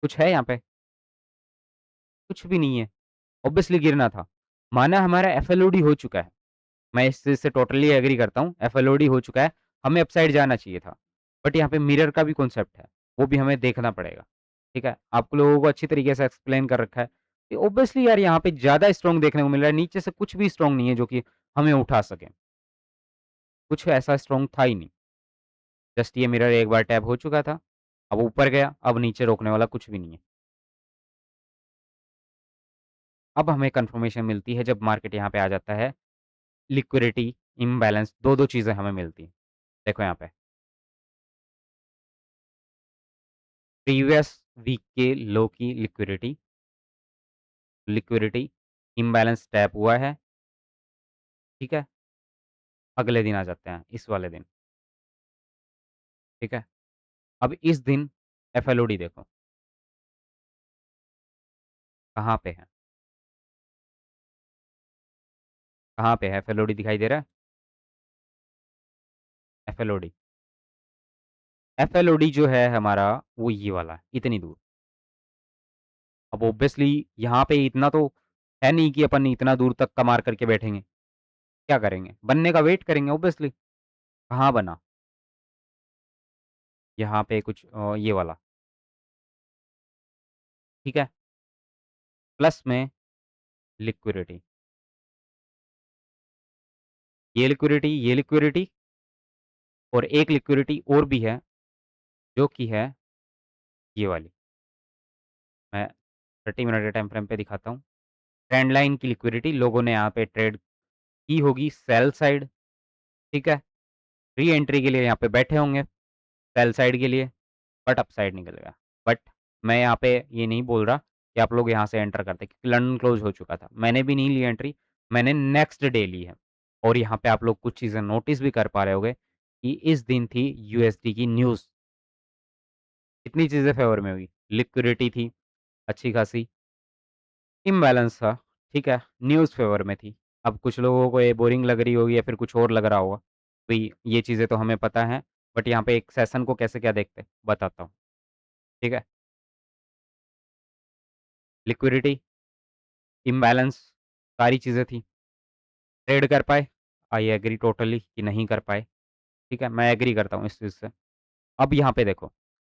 कुछ है यहाँ पे? कुछ भी नहीं है। ऑब्वियसली गिरना था। माना हमारा एफएलओडी हो चुका है। मैं इस चीज़ से टोटली एग्री करता हूँ, एफएलओडी हो चुका है, हमें अपसाइड जाना चाहिए था। बट यहाँ पे मिरर का भी कॉन्सेप्ट है, वो भी हमें देखना पड़ेगा, ठीक है? आप लोगों को अच्छी तरीके से एक्सप्लेन कर रखा है कि ऑब्वियसली यार यहाँ पे ज़्यादा स्ट्रॉन्ग देखने को मिल रहा है, नीचे से कुछ भी स्ट्रॉन्ग नहीं है जो कि हमें उठा सके। कुछ ऐसा स्ट्रॉन्ग था ही नहीं। जस्ट ये मिरर एक बार टैप हो चुका था, अब ऊपर गया, अब नीचे रोकने वाला कुछ भी नहीं है। अब हमें कन्फर्मेशन मिलती है जब मार्केट यहाँ पे आ जाता है, लिक्विडिटी, इम्बैलेंस 2-2 चीज़ें हमें मिलती हैं। देखो यहाँ पे, प्रीवियस वीक के लो की लिक्विडिटी, लिक्विडिटी इम्बैलेंस टैप हुआ है, ठीक है? अगले दिन आ जाते हैं, इस वाले दिन, ठीक है? अब इस दिन एफएलओडी देखो, कहाँ पे है? कहाँ पे है? एफएलओडी दिखाई दे रहा है? एफएलओडी, एफएलओडी जो है हमारा, वो ये वाला है, इतनी दूर। अब ऑब्वियसली यहाँ पे इतना तो है नहीं कि अपन इतना दूर तक का मार करके बैठेंगे। क्या करेंगे? बनने का वेट करेंगे ऑब्वियसली। कहाँ बना? यहाँ पे कुछ ये वाला, ठीक है? प्लस में लिक्विडिटी, ये लिक्विडिटी और एक लिक्विडिटी और भी है, जो कि है ये वाली। मैं 30 मिनट के टाइम फ्रेम पे दिखाता हूँ। ट्रेंड लाइन की लिक्विडिटी लोगों ने यहाँ पे ट्रेड की होगी सेल साइड, ठीक है? री एंट्री के लिए यहाँ पे बैठे होंगे, सेल साइड के लिए, बट अपसाइड निकल गया। बट मैं यहाँ पे ये नहीं बोल रहा कि आप लोग यहाँ से एंटर करते, क्योंकि लंदन क्लोज़ हो चुका था। मैंने भी नहीं ली एंट्री, मैंने नेक्स्ट डे ली है। और यहाँ पे आप लोग कुछ चीज़ें नोटिस भी कर पा रहे होंगे कि इस दिन थी यूएसडी की न्यूज़। कितनी चीज़ें फ़ेवर में हुई, लिक्विडिटी थी अच्छी खासी, इम्बैलेंस था, ठीक है? न्यूज़ फ़ेवर में थी। अब कुछ लोगों को ये बोरिंग लग रही होगी या फिर कुछ और लग रहा होगा। भई ये चीज़ें तो हमें पता हैं, बट यहाँ पे एक सेशन को कैसे क्या देखते हैं, बताता हूँ, ठीक है? लिक्विडिटी, इम्बैलेंस सारी चीज़ें थी। ट्रेड कर पाए? आई एग्री टोटली कि नहीं कर पाए, ठीक है? मैं एग्री करता हूँ इस चीज़ से। अब यहाँ पे देखो,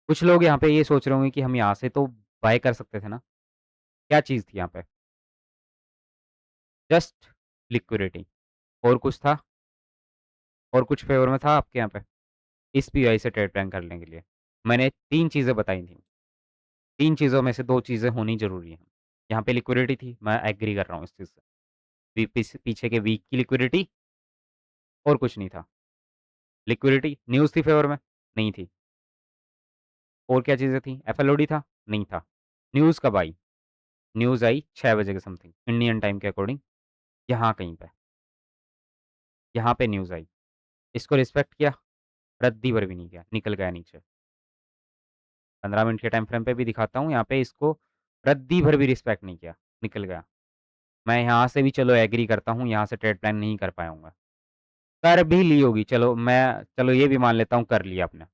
कुछ लोग यहाँ पे ये सोच रहे होंगे कि हम यहाँ से तो बाय कर सकते थे ना, क्या चीज़ थी यहाँ पे? जस्ट लिक्विडिटी और कुछ था? और कुछ फ़ेवर में था आपके यहाँ पे? इस पीआई से ट्रेड प्लान करने के लिए? मैंने 3 चीज़ें बताई थी, 3 चीज़ों में से 2 चीज़ें होनी ज़रूरी हैं। यहाँ पे लिक्विडिटी थी, मैं एग्री कर रहा हूँ इस चीज़ से। पीछे के वीक की लिक्विडिटी और कुछ नहीं था। लिक्विडिटी, न्यूज़ थी फ़ेवर में? नहीं थी। और क्या चीज़ें थी? एफएलओडी था? नहीं था। न्यूज़ कब आई? न्यूज़ आई 6 बजे के समथिंग, इंडियन टाइम के अकॉर्डिंग, यहाँ कहीं पे, यहाँ पे न्यूज़ आई। इसको रिस्पेक्ट किया? रद्दी भर भी नहीं किया, निकल गया नीचे। 15 मिनट के टाइम फ्रेम पे भी दिखाता हूँ, यहाँ पे इसको रद्दी भर भी रिस्पेक्ट नहीं किया, निकल गया। मैं यहाँ से भी चलो एग्री करता हूँ, यहाँ से ट्रेड प्लान नहीं कर पाया हूँगा। कर भी ली होगी, चलो ये भी मान लेता हूँ कर लिया आपने।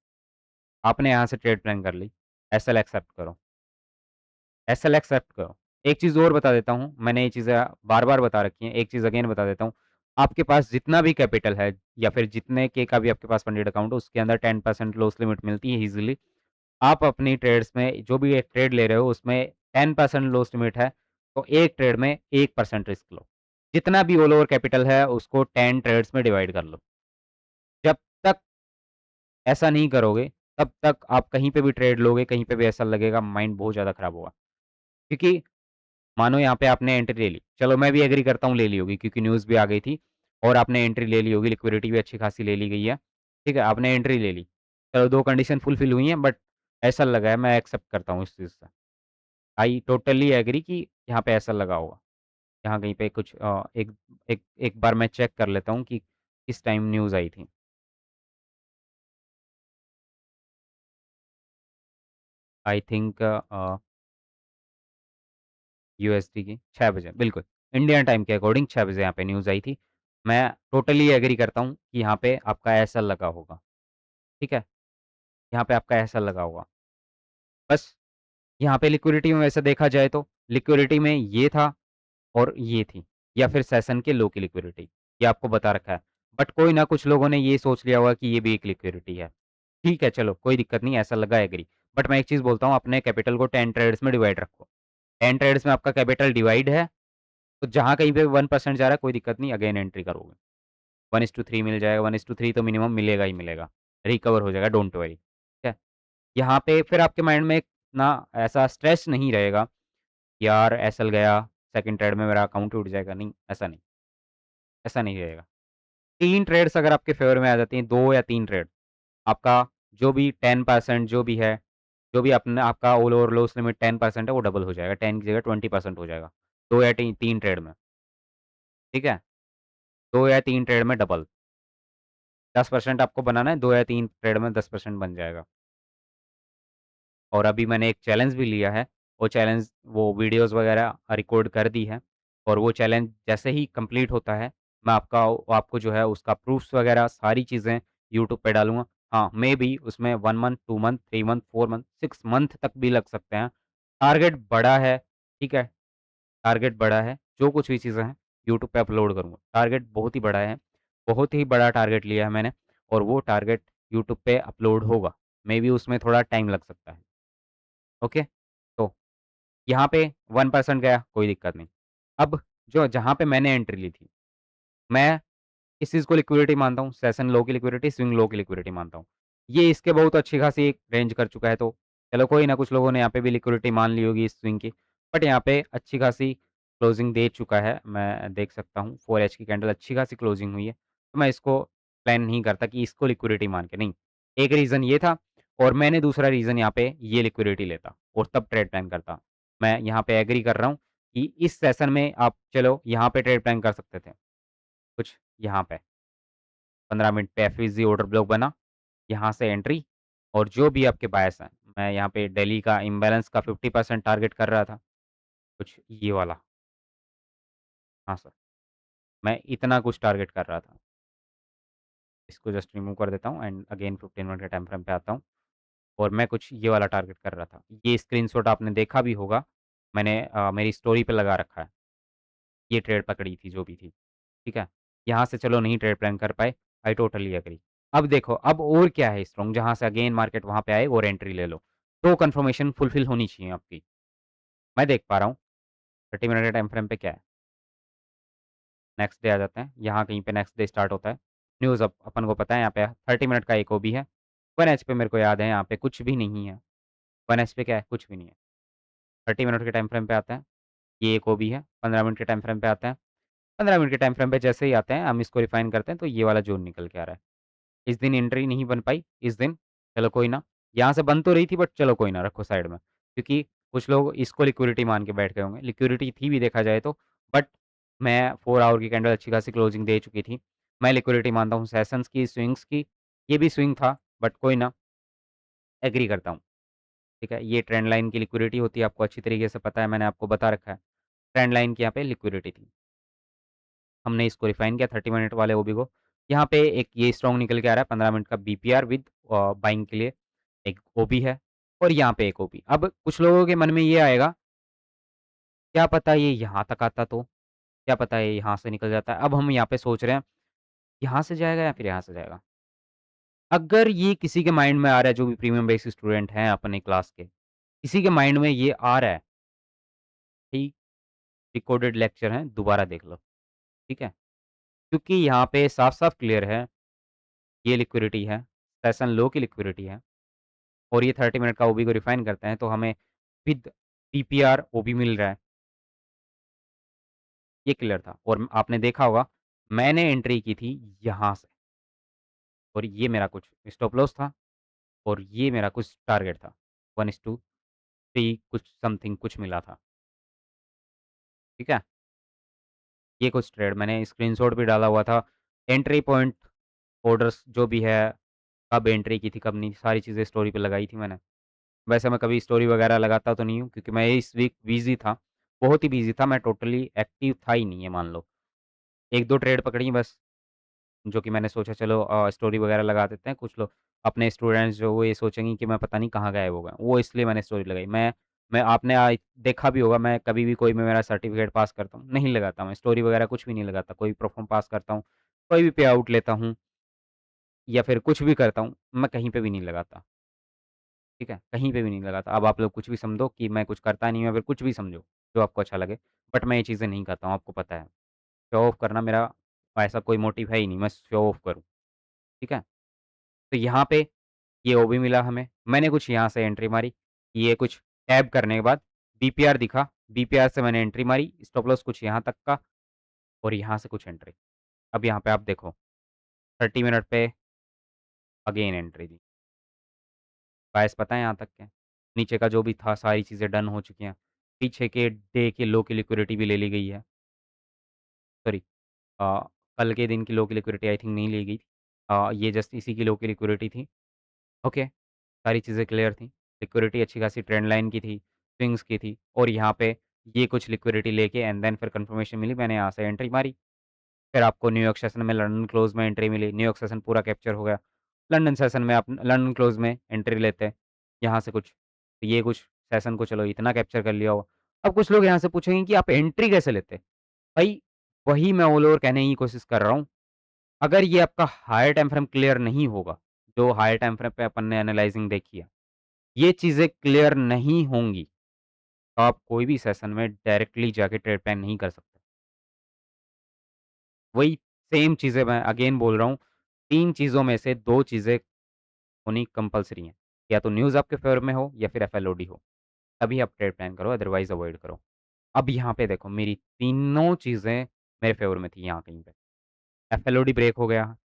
आपने यहाँ से ट्रेड प्लान कर ली, एसएल एक्सेप्ट करो, एसएल एक्सेप्ट करो। एक चीज़ और बता देता हूँ, मैंने ये चीज़ें बार-बार बता रखी हैं, एक चीज़ अगेन बता देता हूँ। आपके पास जितना भी कैपिटल है या फिर जितने के का भी आपके पास फंडेड अकाउंट है, उसके अंदर 10% लॉस लिमिट मिलती है ईज़िली। आप अपनी ट्रेड्स में जो भी एक ट्रेड ले रहे हो उसमें 10% लॉस लिमिट है, तो एक ट्रेड में 1% रिस्क लो। जितना भी ऑल ओवर कैपिटल है उसको 10 ट्रेड्स में डिवाइड कर लो। जब तक ऐसा नहीं करोगे, तब तक आप कहीं पे भी ट्रेड लोगे, कहीं पे भी ऐसा लगेगा माइंड बहुत ज़्यादा खराब होगा। क्योंकि मानो यहाँ पे आपने एंट्री ले ली, चलो मैं भी एग्री करता हूँ ले ली होगी क्योंकि न्यूज़ भी आ गई थी और आपने एंट्री ले ली होगी, लिक्विडिटी भी अच्छी खासी ले ली गई है, ठीक है? आपने एंट्री ले ली। चलो 2 कंडीशन फुलफिल हुई हैं बट ऐसा लगा है मैं एक्सेप्ट करता हूँ इस चीज़ से। आई टोटली एग्री कि यहाँ पे ऐसा लगा होगा। यहाँ कहीं पे कुछ एक एक एक बार मैं चेक कर लेता हूँ कि किस टाइम न्यूज़ आई थी। आई थिंक यूएसडी की 6 बजे, बिल्कुल। इंडियन टाइम के अकॉर्डिंग 6 बजे यहाँ पे न्यूज़ आई थी। मैं टोटली एग्री करता हूँ कि यहाँ पे आपका ऐसा लगा होगा, ठीक है? यहाँ पे आपका ऐसा लगा होगा। बस यहाँ पे लिक्विडिटी में वैसे देखा जाए तो लिक्विडिटी में ये था और ये थी या फिर सेशन के लो की लिक्विडिटी, ये आपको बता रखा है। बट कोई ना कुछ लोगों ने ये सोच लिया होगा कि ये भी एक लिक्विडिटी है। ठीक है, चलो कोई दिक्कत नहीं, ऐसा लगा एग्री। बट मैं एक चीज़ बोलता हूँ अपने कैपिटल को 10 ट्रेड्स में डिवाइड रखो। 10 ट्रेड्स में आपका कैपिटल डिवाइड है, तो जहाँ कहीं पे 1% जा रहा है कोई दिक्कत नहीं, अगेन एंट्री करोगे। 1:3 मिल जाएगा, 1:3 तो मिनिमम मिलेगा ही मिलेगा। रिकवर हो जाएगा, डोंट वरी, ठीक है? यहाँ पे फिर आपके माइंड में एक ना ऐसा स्ट्रेस नहीं रहेगा, यार एसएल गया, सेकंड ट्रेड में मेरा अकाउंट टूट जाएगा, नहीं, ऐसा नहीं रहेगा। 3 ट्रेड्स अगर आपके फ़ेवर में आ जाती हैं, 2 या 3 ट्रेड, आपका जो भी 10% जो भी है, जो भी अपना आपका ऑल ओवर लॉस लिमिट 10% है, वो डबल हो जाएगा, 10 की जगह 20% हो जाएगा। 2 या टी 3 ट्रेड में, ठीक है? 2 या 3 ट्रेड में डबल, 10% आपको बनाना है, 2 या 3 ट्रेड में 10% बन जाएगा। और अभी मैंने एक चैलेंज भी लिया है, वो वीडियोज़ वगैरह रिकॉर्ड कर दी है और वो चैलेंज जैसे ही कंप्लीट होता है, मैं आपको जो है उसका प्रूफ्स वगैरह सारी चीज़ें यूट्यूब पे डालूँगा। हाँ, मेबी उसमें 1 month, 2 month, 3 month, 4 month, 6 month तक भी लग सकते हैं। टारगेट बड़ा है, ठीक है? टारगेट बड़ा है, जो कुछ भी चीज़ें हैं यूट्यूब पे अपलोड करूँगा। टारगेट बहुत ही बड़ा है, बहुत ही बड़ा टारगेट लिया है मैंने और वो टारगेट यूट्यूब पे अपलोड होगा। मेबी उसमें थोड़ा टाइम लग सकता है, ओके? तो यहाँ पे 1% गया, कोई दिक्कत नहीं। अब जो जहाँ पे मैंने एंट्री ली थी, मैं इस चीज़ को लिक्विडिटी मानता हूँ, सेशन लो की लिक्विडिटी, स्विंग लो की लिक्विडिटी मानता हूँ। ये इसके बहुत अच्छी खासी एक रेंज कर चुका है तो चलो कोई ना कुछ लोगों ने यहाँ पे भी लिक्विडिटी मान ली होगी इस स्विंग की। बट यहाँ पे अच्छी खासी क्लोजिंग दे चुका है, मैं देख सकता हूँ 4 एच की कैंडल अच्छी खासी क्लोजिंग हुई है। तो मैं इसको प्लान नहीं करता कि इसको लिक्विडिटी मान के नहीं। एक रीज़न ये था और मैंने दूसरा रीज़न यहाँ पे ये लिक्विडिटी लेता और तब ट्रेड प्लान करता। मैं यहाँ पे एग्री कर रहा हूँ कि इस सेशन में आप चलो यहाँ पे ट्रेड प्लान कर सकते थे। कुछ यहाँ पे 15 मिनट पे एफवीजी ऑर्डर ब्लॉक बना, यहाँ से एंट्री और जो भी आपके बायस हैं, मैं यहाँ पे डेली का इम्बैलेंस का 50% टारगेट कर रहा था, कुछ ये वाला। हाँ सर, मैं इतना कुछ टारगेट कर रहा था। इसको जस्ट रिमूव कर देता हूँ एंड अगेन 15 मिनट के टाइम फ्रेम पे आता हूँ और मैं कुछ ये वाला टारगेट कर रहा था। ये स्क्रीनशॉट आपने देखा भी होगा, मैंने मेरी स्टोरी पे लगा रखा है। ये ट्रेड पकड़ी थी जो भी थी, ठीक है? यहाँ से चलो नहीं ट्रेड प्लान कर पाए, आई टोटली एग्री। अब देखो, अब और क्या है स्ट्रॉन्ग जहाँ से अगेन मार्केट वहाँ पे आए और एंट्री ले लो। तो कन्फर्मेशन फुलफिल होनी चाहिए आपकी। मैं देख पा रहा हूँ 30 मिनट के टाइम फ्रेम पे क्या है। नेक्स्ट डे आ जाते हैं, यहाँ कहीं पे नेक्स्ट डे स्टार्ट होता है। न्यूज़ अप अपन को पता है यहाँ पे 30 मिनट का एक ओबी है। 1 एच पे मेरे को याद है यहाँ पे कुछ भी नहीं है। 1 एच पे क्या है? कुछ भी नहीं है। 30 मिनट के टाइम फ्रेम पे आता है, ये एक ओबी है। 15 मिनट के टाइम फ्रेम पे आता है। 15 मिनट के टाइम फ्रेम पे जैसे ही आते हैं, हम इसको रिफाइन करते हैं तो ये वाला ज़ोन निकल के आ रहा है। इस दिन एंट्री नहीं बन पाई, इस दिन चलो कोई ना। यहाँ से बन तो रही थी बट चलो कोई ना, रखो साइड में। क्योंकि कुछ लोग इसको लिक्विडिटी मान के बैठ गए होंगे। लिक्विडिटी थी भी देखा जाए तो, बट मैं 4 आवर की कैंडल अच्छी खासी क्लोजिंग दे चुकी थी। मैं लिक्विडिटी मानता हूँ सेशंस की, स्विंग्स की। ये भी स्विंग था बट कोई ना, एग्री करता हूँ। ठीक है? ये ट्रेंड लाइन की लिक्विडिटी होती है, आपको अच्छी तरीके से पता है, मैंने आपको बता रखा है। ट्रेंड लाइन की यहाँ पे लिक्विडिटी थी। हमने इसको रिफाइन किया 30 मिनट वाले ओबी को। यहाँ पे एक ये स्ट्रॉन्ग निकल के आ रहा है 15 मिनट का बीपीआर विद बाइंग के लिए एक ओबी है और यहाँ पे एक ओबी। अब कुछ लोगों के मन में ये आएगा, क्या पता ये यहाँ तक आता तो? क्या पता ये यहाँ से निकल जाता है? अब हम यहाँ पे सोच रहे हैं, यहाँ से जाएगा या फिर यहाँ से जाएगा? अगर ये किसी के माइंड में आ रहा है, जो भी प्रीमियम बेसिक स्टूडेंट हैं अपने क्लास के, किसी के माइंड में ये आ रहा है, ठीक, रिकॉर्डेड लेक्चर हैं, दोबारा देख लो, ठीक है? क्योंकि यहाँ पे साफ-साफ क्लियर है, ये लिक्विडिटी है, सेशन लो की लिक्विडिटी है। और ये 30 मिनट का ओबी को रिफाइन करते हैं तो हमें विद पीपीआर ओबी मिल रहा है, ये क्लियर था और आपने देखा होगा मैंने एंट्री की थी यहाँ से और ये मेरा कुछ स्टॉप लॉस था और ये मेरा कुछ टारगेट था 1:3 कुछ समथिंग कुछ मिला था, ठीक है? ये कुछ ट्रेड मैंने स्क्रीनशॉट भी डाला हुआ था। एंट्री पॉइंट, ऑर्डर्स जो भी है, कब एंट्री की थी, कब नहीं, सारी चीज़ें स्टोरी पे लगाई थी मैंने। वैसे मैं कभी स्टोरी वगैरह लगाता तो नहीं हूँ क्योंकि मैं इस वीक बिज़ी था, बहुत ही बिज़ी था, मैं टोटली एक्टिव था ही नहीं है मान लो। 1-2 ट्रेड पकड़ी बस, जो कि मैंने सोचा चलो स्टोरी वगैरह लगा देते हैं, कुछ लोग अपने स्टूडेंट्स जो वो ये सोचेंगे कि मैं पता नहीं कहाँ गायब हो गया, वो इसलिए मैंने स्टोरी लगाई। मैं आपने देखा भी होगा मैं कभी भी कोई मैं मेरा सर्टिफ़िकेट पास करता हूँ, नहीं लगाता मैं स्टोरी वगैरह कुछ भी नहीं लगाता, कोई परफ़ॉर्म पास करता हूँ, कोई भी पे आउट लेता हूँ या फिर कुछ भी करता हूँ, मैं कहीं पे भी नहीं लगाता। ठीक है? कहीं पे भी नहीं लगा था। अब आप लोग कुछ भी समझो कि मैं कुछ करता नहीं हूँ या फिर कुछ भी समझो, जो आपको अच्छा लगे। बट मैं ये चीज़ें नहीं करता हूँ, आपको पता है। शो ऑफ करना मेरा ऐसा कोई मोटिव है ही नहीं, मैं शो ऑफ करूँ, ठीक है? तो यहाँ पे ये ओबी मिला हमें, मैंने कुछ यहाँ से एंट्री मारी, ये कुछ टैब करने के बाद बीपीआर दिखा, बीपीआर से मैंने एंट्री मारी, स्टॉप लॉस कुछ यहाँ तक का और यहाँ से कुछ एंट्री। अब यहाँ पे आप देखो, 30 मिनट पे अगेन एंट्री दी। बायस पता है यहाँ तक के? नीचे का जो भी था सारी चीज़ें डन हो चुकी हैं। पीछे के डे के लो की लिक्विडिटी भी ले ली गई है। सॉरी अ, कल के दिन की लो की लिक्विडिटी आई थिंक नहीं ली गई। ये जस्ट इसी की लो की लिक्विडिटी थी। ओके, सारी चीज़ें क्लियर थी। लिक्विडिटी अच्छी खासी ट्रेंड लाइन की थी, स्विंग्स की थी और यहाँ पे ये कुछ लिक्विडिटी लेके एंड देन फिर कन्फर्मेशन मिली, मैंने यहाँ से एंट्री मारी। फिर आपको न्यूयॉर्क सेशन में लंदन क्लोज़ में एंट्री मिली, न्यूयॉर्क सेशन पूरा कैप्चर हो गया। लंदन सेशन में आप लंदन क्लोज़ में एंट्री लेते हैं, यहाँ से कुछ, तो ये कुछ सेशन को चलो इतना कैप्चर कर लिया हो। अब कुछ लोग यहाँ से पूछेंगे कि आप एंट्री कैसे लेते? भाई, वही मैं ऑल ओवर कहने की कोशिश कर रहा हूँ, अगर ये आपका हायर टाइम फ्रेम क्लियर नहीं होगा, जो हायर टाइम फ्रेम पे अपन ने एनालाइज़िंग देखी है, ये चीज़ें क्लियर नहीं होंगी, तो आप कोई भी सेशन में डायरेक्टली जाके ट्रेड प्लान नहीं कर सकते। वही सेम चीज़ें मैं अगेन बोल रहा हूँ, 3 चीज़ों में से 2 चीज़ें होनी कंपल्सरी हैं। या तो न्यूज़ आपके फ़ेवर में हो या फिर एफएलओडी हो, तभी आप ट्रेड प्लान करो अदरवाइज़ अवॉइड करो। अब यहाँ पे देखो मेरी तीनों चीज़ें मेरे फ़ेवर में थी यहाँ कहीं पे। एफएलओडी ब्रेक हो गया,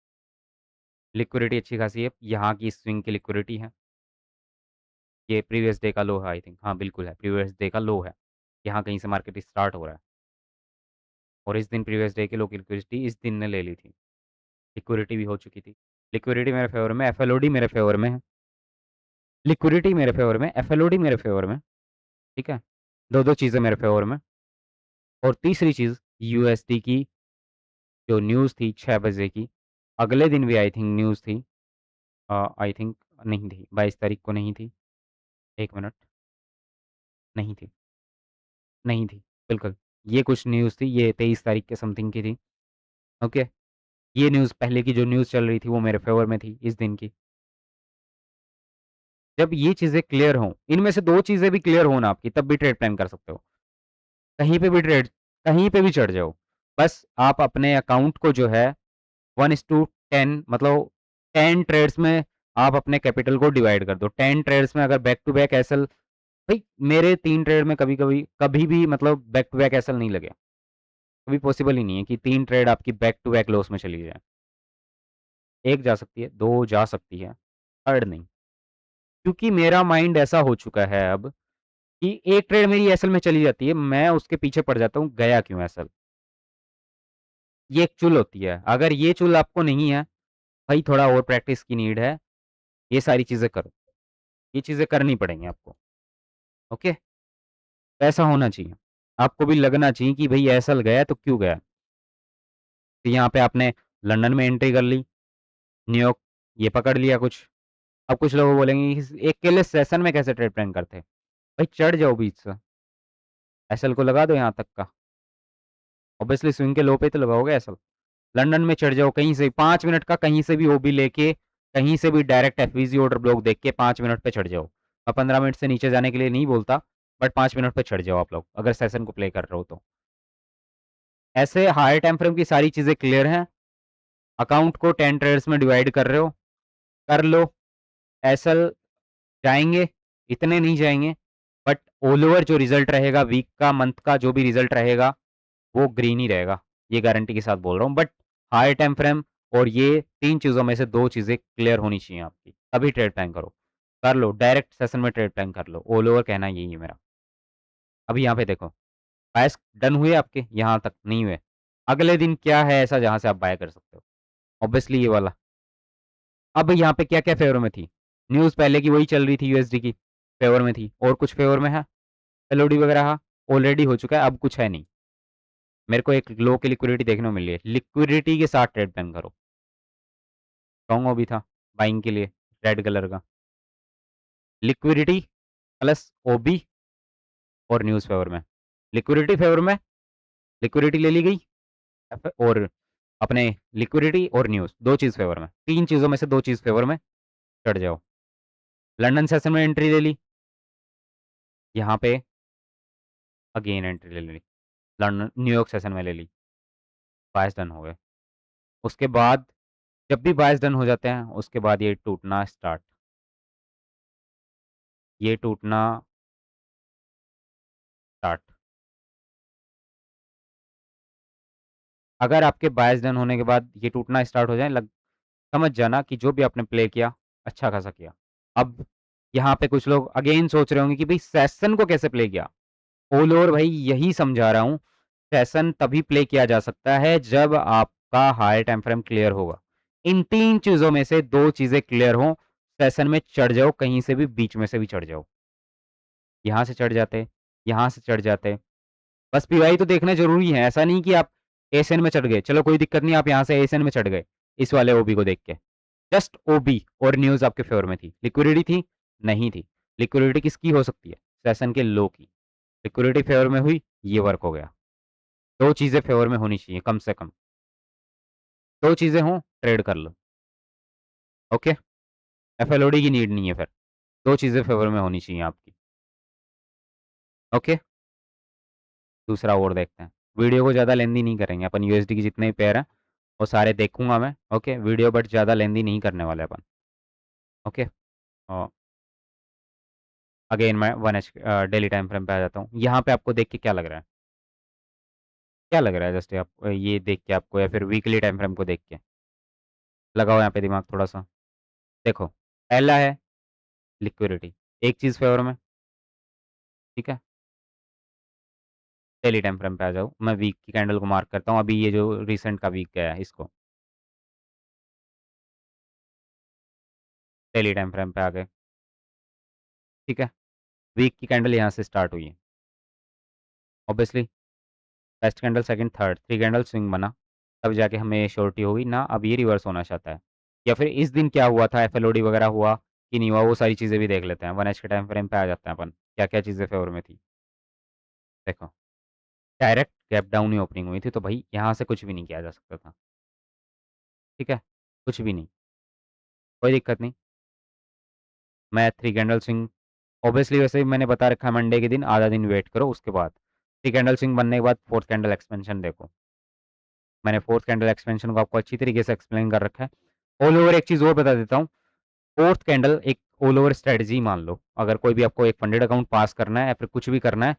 लिक्विडिटी अच्छी खासी है, यहाँ की स्विंग की लिक्विडिटी है। ये प्रीवियस डे का लो है आई थिंक, हाँ, बिल्कुल है, प्रीवियस डे का लो है। यहाँ कहीं से मार्केट स्टार्ट हो रहा है और इस दिन प्रीवियस डे की लो की लिक्विडिटी इस दिन ने ले ली थी। लिक्विडिटी भी हो चुकी थी। लिक्विडिटी मेरे फ़ेवर में, एफएलओडी मेरे फ़ेवर में है। लिक्विडिटी मेरे फ़ेवर में, एफएलओडी मेरे फ़ेवर में, ठीक है? 2-2 चीज़ें मेरे फ़ेवर में और तीसरी चीज़ यूएसडी की जो न्यूज़ थी 6 बजे की, अगले दिन भी आई थिंक न्यूज़ थी। आई थिंक नहीं थी, 22 तारीख को नहीं थी। 1 मिनट, नहीं थी, नहीं थी, बिल्कुल। ये कुछ न्यूज़ थी, ये 23 तारीख के समथिंग की थी, ओके। ये न्यूज़ पहले की जो न्यूज़ चल रही थी वो मेरे फ़ेवर में थी इस दिन की। जब ये चीज़ें क्लियर हों, इनमें से 2 चीज़ें भी क्लियर हो ना आपकी तब भी ट्रेड प्लान कर सकते हो। कहीं पे भी ट्रेड कहीं पे भी चढ़ जाओ। बस आप अपने अकाउंट को जो है 1:10 मतलब 10 ट्रेड्स में आप अपने कैपिटल को डिवाइड कर दो। 10 ट्रेड्स में अगर बैक टू बैक एसएल भाई मेरे 3 ट्रेड में कभी भी मतलब बैक टू बैक एसएल नहीं लगे। कभी पॉसिबल ही नहीं है कि 3 ट्रेड आपकी बैक टू बैक लॉस में चली जाए। 1 जा सकती है, 2 जा सकती है, थर्ड नहीं। क्योंकि मेरा माइंड ऐसा हो चुका है अब कि एक ट्रेड मेरी एसएल में चली जाती है, मैं उसके पीछे पड़ जाता हूँ, गया क्यों एसएल? ये एक चुल होती है। अगर ये चुल आपको नहीं है, भाई थोड़ा और प्रैक्टिस की नीड है। ये सारी चीज़ें करो। ये चीज़ें करनी पड़ेंगी आपको, ओके? ऐसा होना चाहिए। आपको भी लगना चाहिए कि भई एसएल गया तो क्यों गया? तो यहाँ पे आपने लंदन में एंट्री कर ली, न्यूयॉर्क ये पकड़ लिया कुछ। अब कुछ लोग बोलेंगे कि एक अकेले सेशन में कैसे ट्रेड प्लान करते हैं? भाई चढ़ जाओ बीच से, एसएल को लगा दो यहाँ तक का। ऑब्वियसली स्विंग के लो पे तो लगाओगे एसएल। लंदन में चढ़ जाओ कहीं से 5 मिनट का कहीं से भी ओबी लेके, कहीं से भी डायरेक्ट एफवीजी ऑर्डर ब्लॉक देख के 5 मिनट पे चढ़ जाओ। मैं 15 मिनट से नीचे जाने के लिए नहीं बोलता, बट 5 मिनट पे चढ़ जाओ आप लोग, अगर सेशन को प्ले कर रहे हो तो। ऐसे हायर टाइम फ्रेम की सारी चीज़ें क्लियर हैं, अकाउंट को 10 ट्रेड्स में डिवाइड कर रहे हो, कर लो। एसएल जाएँगे, इतने नहीं जाएँगे, बट ऑल ओवर जो रिज़ल्ट रहेगा वीक का, मंथ का जो भी रिज़ल्ट रहेगा, वो ग्रीन ही रहेगा। ये गारंटी के साथ बोल रहा हूँ, बट हाई टाइम फ्रेम और ये 3 चीज़ों में से 2 चीज़ें क्लियर होनी चाहिए आपकी, तभी ट्रेड प्लान करो। कर लो, डायरेक्ट सेशन में ट्रेड प्लान कर लो, ऑल ओवर कहना यही है मेरा। अभी यहाँ पे देखो, बायस डन हुए आपके? यहाँ तक नहीं हुए। अगले दिन क्या है ऐसा जहाँ से आप बाय कर सकते हो? ऑब्वियसली ये वाला। अब यहाँ पे क्या-क्या फ़ेवर में थी? न्यूज़ पहले की वही चल रही थी यूएसडी की, फ़ेवर में थी। और कुछ फ़ेवर में है? एलओडी वगैरह ऑलरेडी हो चुका है, अब कुछ है नहीं। मेरे को एक लो की लिक्विडिटी देखने को मिल रही है। लिक्विडिटी के साथ ट्रेड प्लान करो। स्ट्रॉन्ग वो भी था बाइंग के लिए, रेड कलर का। लिक्विडिटी प्लस ओबी और न्यूज़ फ़ेवर में। लिक्विडिटी फ़ेवर में, लिक्विडिटी ले ली गई और अपने लिक्विडिटी और न्यूज़ 2 चीज़ फ़ेवर में। 3 चीज़ों में से 2 चीज़ फ़ेवर में, चढ़ जाओ। लंदन सेशन में एंट्री ले ली, यहाँ पे अगेन एंट्री ले ली। लंदन न्यूयॉर्क सेशन में ले ली, बायस डन हो गए। उसके बाद जब भी बायस डन हो जाते हैं, उसके बाद ये टूटना स्टार्ट, ये टूटना स्टार्ट। अगर आपके बायस डन होने के बाद ये टूटना स्टार्ट हो जाए, समझ जाना कि जो भी आपने प्ले किया, अच्छा खासा किया। अब यहाँ पे कुछ लोग अगेन सोच रहे होंगे कि भई सेशन को कैसे प्ले किया? ऑल ओवर भाई यही समझा रहा हूँ, सेशन तभी प्ले किया जा सकता है जब आपका हायर टाइम फ्रेम क्लियर होगा। इन 3 चीज़ों में से 2 चीज़ें क्लियर हों, सेशन में चढ़ जाओ, कहीं से भी बीच में से भी चढ़ जाओ। यहाँ से चढ़ जाते, यहाँ से चढ़ जाते। बस पीवाई तो देखना ज़रूरी है, ऐसा नहीं कि आप एएसएन में चढ़ गए, चलो कोई दिक्कत नहीं आप यहाँ से एएसएन में चढ़ गए, इस वाले ओबी को देख के। जस्ट ओबी और न्यूज़ आपके फ़ेवर में थी। लिक्विडिटी थी? नहीं थी। लिक्विडिटी किसकी हो सकती है? सेशन के लो की। लिक्विडिटी फ़ेवर में हुई, ये वर्क हो गया। 2 चीज़ें फ़ेवर में होनी चाहिए कम से कम। 2 चीज़ें हों, ट्रेड कर लो। ओके? एफएलओडी की नीड नहीं है फिर। 2 चीज़ें फ़ेवर में होनी चाहिए आपकी। ओके? दूसरा और देखते हैं। वीडियो को ज़्यादा लेंदी नहीं करेंगे अपन यूएसडी के जितने भी पेयर हैं, वो सारे देखूँगा मैं। ओके? वीडियो बट ज़्यादा लेंदी नहीं करने वाले अपन। ओके? अ, अगेन मैं 1 डेली टाइम फ्रेम पे आ जाता हूँ। यहाँ पे आपको देख के क्या लग रहा है? क्या लग रहा है जस्ट आप ये देख के आपको या फिर वीकली टाइम फ्रेम को देख के? लगाओ यहाँ पे दिमाग थोड़ा-सा। देखो, पहला है लिक्विडिटी, एक चीज़ फ़ेवर में, ठीक है? डेली टाइम फ्रेम पे आ जाओ। मैं वीक की कैंडल को मार्क करता हूँ, अभी ये जो रिसेंट का वीक गया है इसको। डेली टाइम फ्रेम पे आ गए, ठीक है? वीक की कैंडल यहाँ से स्टार्ट हुई है। Obviously best candle, second, third, 3 candle swing बना। तब जाके हमें श्योरिटी होगी ना, अब ये रिवर्स होना चाहता है। या फिर इस दिन क्या हुआ था, एफएलओडी वगैरह हुआ कि नहीं हुआ, वो सारी चीज़ें भी देख लेते हैं। 1 एच के टाइम फ्रेम पे आ जाते हैं अपन, क्या-क्या चीज़ें फ़ेवर में थी। देखो, डायरेक्ट गैप डाउन ही ओपनिंग हुई थी, तो भई यहाँ से कुछ भी नहीं किया जा सकता था, ठीक है? कुछ भी नहीं, कोई दिक्कत नहीं। मैं 3 कैंडल स्विंग ऑब्वियसली वैसे भी मैंने बता रखा है मंडे के दिन आधा दिन वेट करो उसके बाद। 3 कैंडल स्विंग बनने के बाद 4th कैंडल एक्सपेंशन देखो। मैंने 4th कैंडल एक्सपेंशन को आपको अच्छी तरीके से एक्सप्लेन कर रखा है। ऑल ओवर एक चीज़ और बता देता हूँ, 4th कैंडल एक ऑल ओवर स्ट्रैटेजी मान लो। अगर कोई भी आपको एक फंडेड अकाउंट पास करना है या फिर कुछ भी करना है,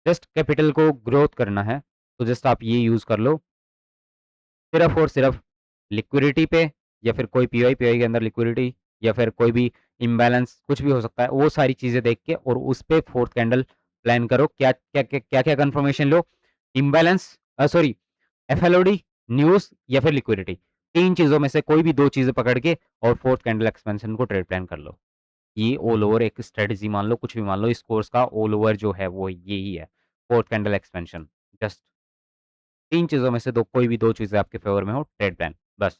जस्ट कैपिटल को ग्रोथ करना है, तो जस्ट आप ये यूज़ कर लो, सिर्फ़ और सिर्फ़ लिक्विडिटी पे या फिर कोई पीवाई के अंदर लिक्विडिटी या फिर कोई भी इम्बैलेंस कुछ भी हो सकता है, वो सारी चीज़ें देख के और उस पे 4th कैंडल प्लान करो। क्या-क्या कन्फर्मेशन लो? इम्बैलेंस सॉरी एफएलओडी, न्यूज़ या फिर लिक्विडिटी। 3 चीज़ों में से कोई भी 2 चीज़ें पकड़ के और 4th कैंडल एक्सपेंशन को ट्रेड प्लान कर लो। ये ऑल ओवर एक स्ट्रैटेजी मान लो, कुछ भी मान लो, इस कोर्स का ऑल ओवर जो है वो यही है, 4th कैंडल एक्सपेंशन। जस्ट 3 चीज़ों में से 2 कोई भी 2 चीज़ें आपके फ़ेवर में हो, ट्रेड प्लान, बस।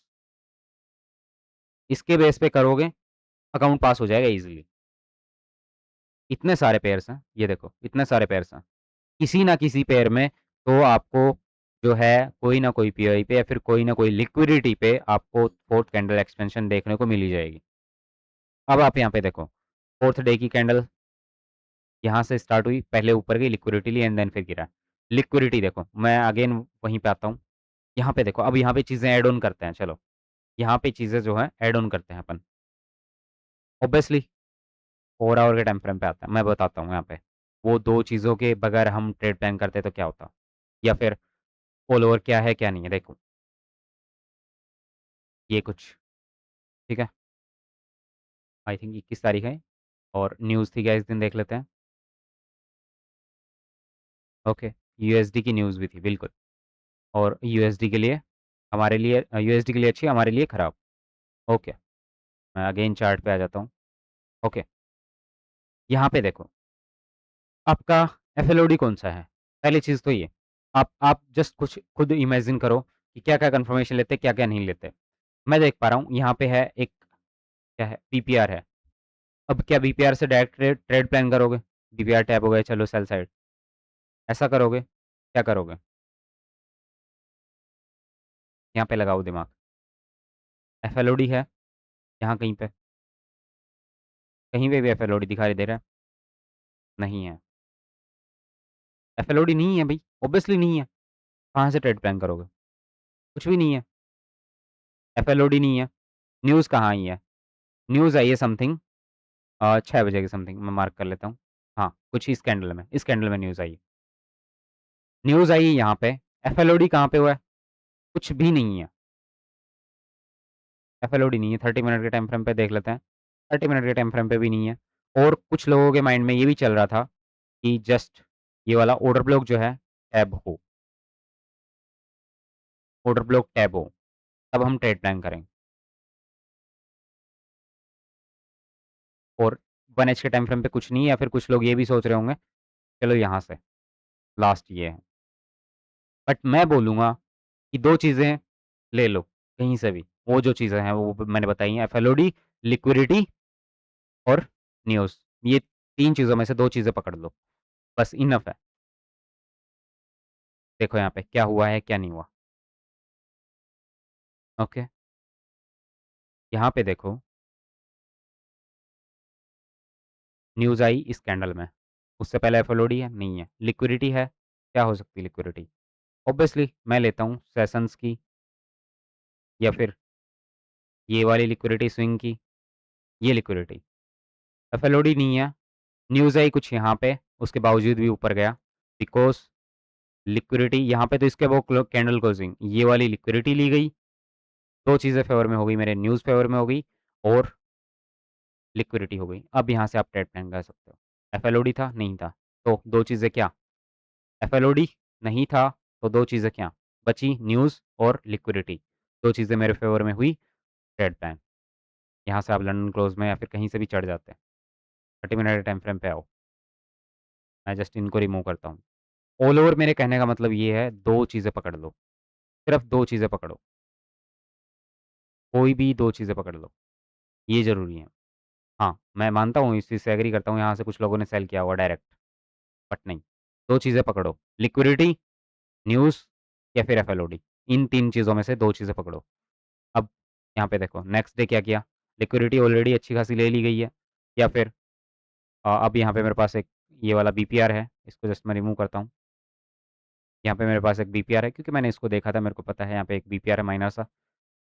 इसके बेस पे करोगे, अकाउंट पास हो जाएगा ईज़िली। इतने सारे पेयर्स हैं, ये देखो, इतने सारे पेयर्स हैं। किसी ना किसी पेयर में तो आपको जो है कोई ना कोई पीआई पे या फिर कोई ना कोई लिक्विडिटी पे आपको 4th कैंडल एक्सपेंशन देखने को मिल ही जाएगी। अब आप यहाँ पे देखो, 4th डे की कैंडल यहाँ से स्टार्ट हुई, पहले ऊपर गई, लिक्विडिटी ली एंड देन फिर गिरा। लिक्विडिटी देखो, मैं अगेन वहीं पे आता हूँ। यहाँ पे देखो, अब यहाँ पे चीज़ें ऐड ऑन करते हैं, चलो। यहाँ पे चीज़ें जो हैं ऐड ऑन करते हैं अपन। ऑब्वियसली 4 आवर के टाइम फ्रेम पे आता है, मैं बताता हूँ यहाँ पे। वो 2 चीज़ों के बगैर हम ट्रेड प्लान करते तो क्या होता? या फिर ऑल ओवर क्या है, क्या नहीं है, देखो, ये कुछ, ठीक है? आई थिंक 21 तारीख है और न्यूज़ थी क्या इस दिन देख लेते हैं। ओके, यूएसडी की न्यूज़ भी थी, बिल्कुल। और यूएसडी के लिए यूएसडी के लिए अच्छी, हमारे लिए खराब। ओके, मैं अगेन चार्ट पे आ जाता हूँ। ओके, यहाँ पे देखो, आपका एफएलओडी कौन-सा है? पहली चीज़ तो ये, आप जस्ट कुछ खुद इमेजिन करो कि क्या-क्या कन्फर्मेशन लेते हैं, क्या-क्या नहीं लेते। मैं देख पा रहा हूँ यहाँ पे है एक क्या है, पीपीआर है। अब क्या बीपीआर से डायरेक्ट ट्रेड ट्रेड प्लान करोगे? बीपीआर टैब हो गए, चलो सेल साइड, ऐसा करोगे? क्या करोगे? यहाँ पे लगाओ दिमाग। एफएलओडी है यहाँ कहीं पे? कहीं पे भी एफएलओडी दिखाई दे रहा है? नहीं है। एफएलओडी नहीं है भई, ऑब्वियसली नहीं है। कहाँ से ट्रेड प्लान करोगे? कुछ भी नहीं है। एफएलओडी नहीं है। न्यूज़ कहाँ आई है? न्यूज़ आई है समथिंग 6 बजे के समथिंग मैं मार्क कर लेता हूँ। हाँ, कुछ इस कैंडल में न्यूज़ आई है। न्यूज़ आई है यहाँ पे, एफएलओडी कहाँ पे हुआ है? कुछ भी नहीं है। एफएलओडी नहीं है, 30 मिनट के टाइम फ्रेम पे देख लेते हैं। 30 मिनट के टाइम फ्रेम पे भी नहीं है और कुछ लोगों के माइंड में ये भी चल रहा था कि जस्ट ये वाला ऑर्डर ब्लॉक जो है टैब हो, ऑर्डर ब्लॉक टैब हो, तब हम ट्रेड प्लान करें। और 1 एच के टाइम फ्रेम पे कुछ नहीं है या फिर कुछ लोग ये भी सोच रहे होंगे, चलो यहाँ से लास्ट ये है। बट मैं बोलूँगा कि 2 चीज़ें ले लो, कहीं से भी। वो जो चीज़ें हैं वो मैंने बताई हैं, एफएलओडी, लिक्विडिटी और न्यूज़। ये 3 चीज़ों में से 2 चीज़ें पकड़ लो, बस इनफ है। देखो यहाँ पे क्या हुआ है, क्या नहीं हुआ। ओके, यहाँ पे देखो, न्यूज़ आई इस कैंडल में। उससे पहले एफएलओडी है? नहीं है। लिक्विडिटी है? क्या हो सकती है लिक्विडिटी? ऑब्वियसली मैं लेता हूँ सेशंस की या फिर ये वाली लिक्विडिटी स्विंग की, ये लिक्विडिटी। एफएलओडी नहीं है, न्यूज़ आई कुछ यहाँ पे, उसके बावजूद भी ऊपर गया बिकॉज़ लिक्विडिटी यहाँ पे तो इसके वो कैंडल क्लोजिंग, ये वाली लिक्विडिटी ली गई, 2 चीज़ें फ़ेवर में हो गई मेरे, न्यूज़ फ़ेवर में हो गई और लिक्विडिटी हो गई। अब यहाँ से आप ट्रेड प्लान कर सकते हो। एफएलओडी था? नहीं था। तो 2 चीज़ें क्या? एफएलओडी नहीं था, तो 2 चीज़ें क्या? बची न्यूज़ और लिक्विडिटी। 2 चीज़ें मेरे फ़ेवर में हुई, ट्रेड प्लान। यहाँ से आप लंदन क्लोज़ में या फिर कहीं से भी चढ़ जाते हैं। 30 मिनट के टाइम फ्रेम पे आओ। मैं जस्ट इनको रिमूव करता हूँ। ऑल ओवर मेरे कहने का मतलब ये है 2 चीज़ें पकड़ लो। सिर्फ़ 2 चीज़ें पकड़ो, कोई भी 2 चीज़ें पकड़ लो, ये ज़रूरी है। हाँ, मैं मानता हूँ इस चीज़ से एग्री करता हूँ, यहाँ से कुछ लोगों ने सेल किया होगा डायरेक्ट, बट नहीं, 2 चीज़ें पकड़ो, लिक्विडिटी, न्यूज़ या फिर एफएलओडी, इन 3 चीज़ों में से 2 चीज़ें पकड़ो। अब यहाँ पे देखो नेक्स्ट डे क्या किया, लिक्विडिटी ऑलरेडी अच्छी खासी ले ली गई है या फिर अब यहाँ पे मेरे पास एक ये वाला बीपीआर है, इसको जस्ट मैं रिमूव करता हूँ। यहाँ पे मेरे पास एक बीपीआर है क्योंकि मैंने इसको देखा था, मेरे को पता है यहाँ पे एक बीपीआर है माइनर सा।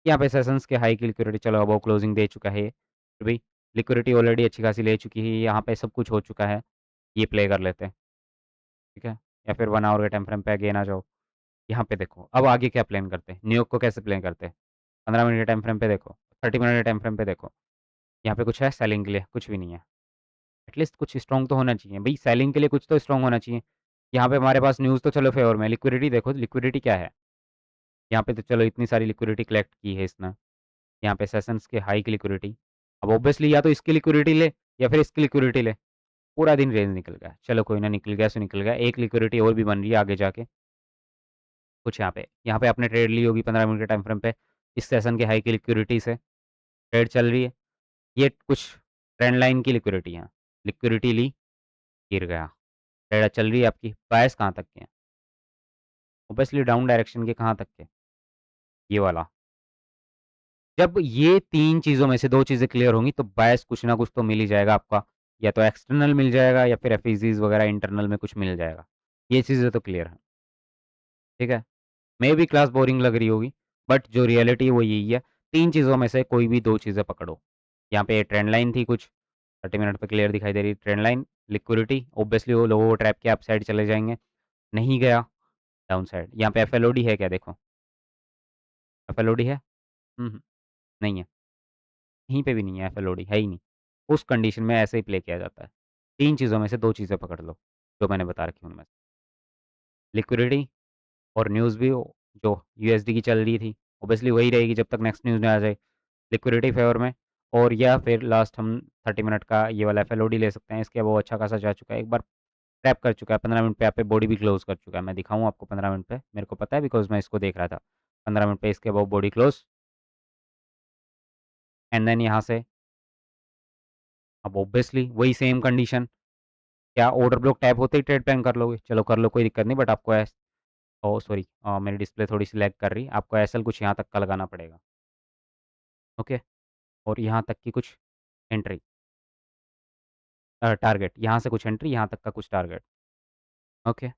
यहाँ पे सेशंस के हाई की लिक्विडिटी चलो अबव क्लोजिंग दे चुका है ये, फिर भी लिक्विडिटी ऑलरेडी अच्छी खासी ले चुकी है, यहाँ पे सब कुछ हो चुका है, ये प्ले कर लेते हैं, ठीक है? या फिर 1 आवर के टाइम फ्रेम पे अगेन आ जाओ। यहाँ पे देखो, अब आगे क्या प्लान करते हैं, न्यूयॉर्क को कैसे प्लान करते हैं? 15 मिनट के टाइम फ्रेम पे देखो, 30 मिनट के टाइम फ्रेम पे देखो, यहाँ पे कुछ है सेलिंग के लिए? कुछ भी नहीं है। एटलीस्ट कुछ स्ट्रॉन्ग तो होना चाहिए, भई सेलिंग के लिए कुछ तो स्ट्रॉन्ग होना चाहिए। यहाँ पे हमारे पास न्यूज़ तो चलो फ़ेवर में है, लिक्विडिटी देखो, लिक्विडिटी क्या है? यहाँ पे तो चलो इतनी सारी लिक्विडिटी कलेक्ट की है इसने, यहाँ पे सेशंस के हाई की लिक्विडिटी। अब ऑब्वियसली या तो इसकी लिक्विडिटी ले या फिर इसकी लिक्विडिटी ले, पूरा दिन रेंज निकल गया। चलो कोई ना, निकल गया सो निकल गया, एक लिक्विडिटी और भी बन रही है आगे जाके, कुछ यहाँ पे आपने ट्रेड ली होगी 15 मिनट के टाइम फ्रेम पे, इस सेशन के हाई की लिक्विडिटी से ट्रेड चल रही है। ये कुछ ट्रेंड लाइन की लिक्विडिटी है, लिक्विडिटी ली, गिर गया। ट्रेड चल रही है आपकी, बायस कहाँ तक के हैं? ऑब्वियसली डाउन डायरेक्शन के, कहाँ तक के? ये वाला। जब ये 3 चीज़ों में से 2 चीज़ें क्लियर होंगी तो बायस कुछ ना कुछ तो मिल ही जाएगा आपका, या तो एक्सटर्नल मिल जाएगा या फिर एफईज़ीज़ वगैरह इंटरनल में कुछ मिल जाएगा। ये चीज़ें तो क्लियर हैं, ठीक है? मे बी क्लास बोरिंग लग रही होगी, बट जो रियलिटी है वो यही है, 3 चीज़ों में से कोई भी 2 चीज़ें पकड़ो। यहाँ पे ट्रेंड लाइन थी कुछ, 30 मिनट पे क्लियर दिखाई दे रही है ट्रेंड लाइन, लिक्विडिटी ऑब्वियसली वो लोगों को ट्रैप के अप साइड चले जाएँगे, नहीं गया, डाउन साइड। यहाँ पे एफएलओडी है क्या देखो, एफएलओडी है? हुँ। नहीं है, कहीं पे भी नहीं है एफएलओडी, है ही नहीं। उस कंडीशन में ऐसे ही प्ले किया जाता है। 3 चीज़ों में से 2 चीज़ें पकड़ लो, जो मैंने बता रखी हैं उनमें से। लिक्विडिटी और न्यूज़ भी जो यूएसडी की चल रही थी, ऑब्वियसली वही रहेगी जब तक नेक्स्ट न्यूज़ ना आ जाए। लिक्विडिटी फ़ेवर में, और या फिर लास्ट हम 30 मिनट का ये वाला एफएलओडी ले सकते हैं, इसके वो अच्छा खासा जा चुका है, एक बार टैप कर चुका है, 15 मिनट पे यहाँ पे बॉडी भी क्लोज़ कर चुका है। मैं दिखाऊँ आपको 15 मिनट पे? मेरे को पता है बिकॉज़ मैं इसको देख रहा था। 15 मिनट पे इसके above body close and then यहाँ से अब ऑब्वियसली वही सेम कंडीशन, क्या ऑर्डर ब्लॉक टैप होते ही ट्रेड प्लान कर लोगे? चलो कर लो, कोई दिक्कत नहीं, बट आपको ओह सॉरी, मेरी डिस्प्ले थोड़ी-सी लैग कर रही है। आपको एसएल कुछ यहाँ तक का लगाना पड़ेगा, ओके? और यहाँ तक की कुछ एंट्री, टारगेट, यहाँ से कुछ एंट्री, यहाँ तक का कुछ टारगेट, ओके?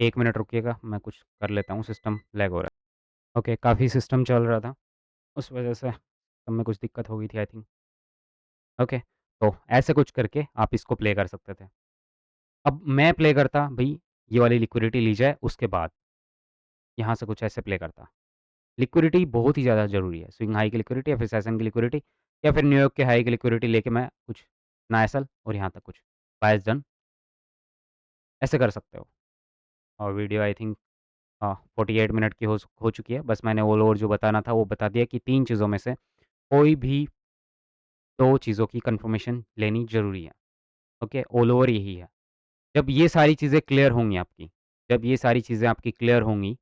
1 मिनट रुकिएगा, मैं कुछ कर लेता हूँ, सिस्टम लैग हो रहा है। ओके, काफ़ी सिस्टम चल रहा था, उस वजह से सिस्टम में कुछ दिक्कत हो गई थी आई थिंक, ओके? तो ऐसे कुछ करके आप इसको प्ले कर सकते थे। अब मैं प्ले करता भई, ये वाली लिक्विडिटी ली जाए, उसके बाद यहाँ से कुछ ऐसे प्ले करता। लिक्विडिटी बहुत ही ज़्यादा ज़रूरी है। स्विंग हाई की लिक्विडिटी या फिर सेशन की लिक्विडिटी या फिर न्यूयॉर्क के हाई की लिक्विडिटी लेके मैं कुछ नाइसल और यहाँ तक कुछ बायस डन, ऐसे कर सकते हो। और वीडियो आई थिंक 48 मिनट की हो चुकी है। बस मैंने ऑल ओवर जो बताना था वो बता दिया कि 3 चीज़ों में से कोई भी 2 चीज़ों की कन्फर्मेशन लेनी ज़रूरी है। ओके, ऑल ओवर यही है। जब ये सारी चीज़ें क्लियर होंगी आपकी, जब ये सारी चीज़ें आपकी क्लियर होंगी,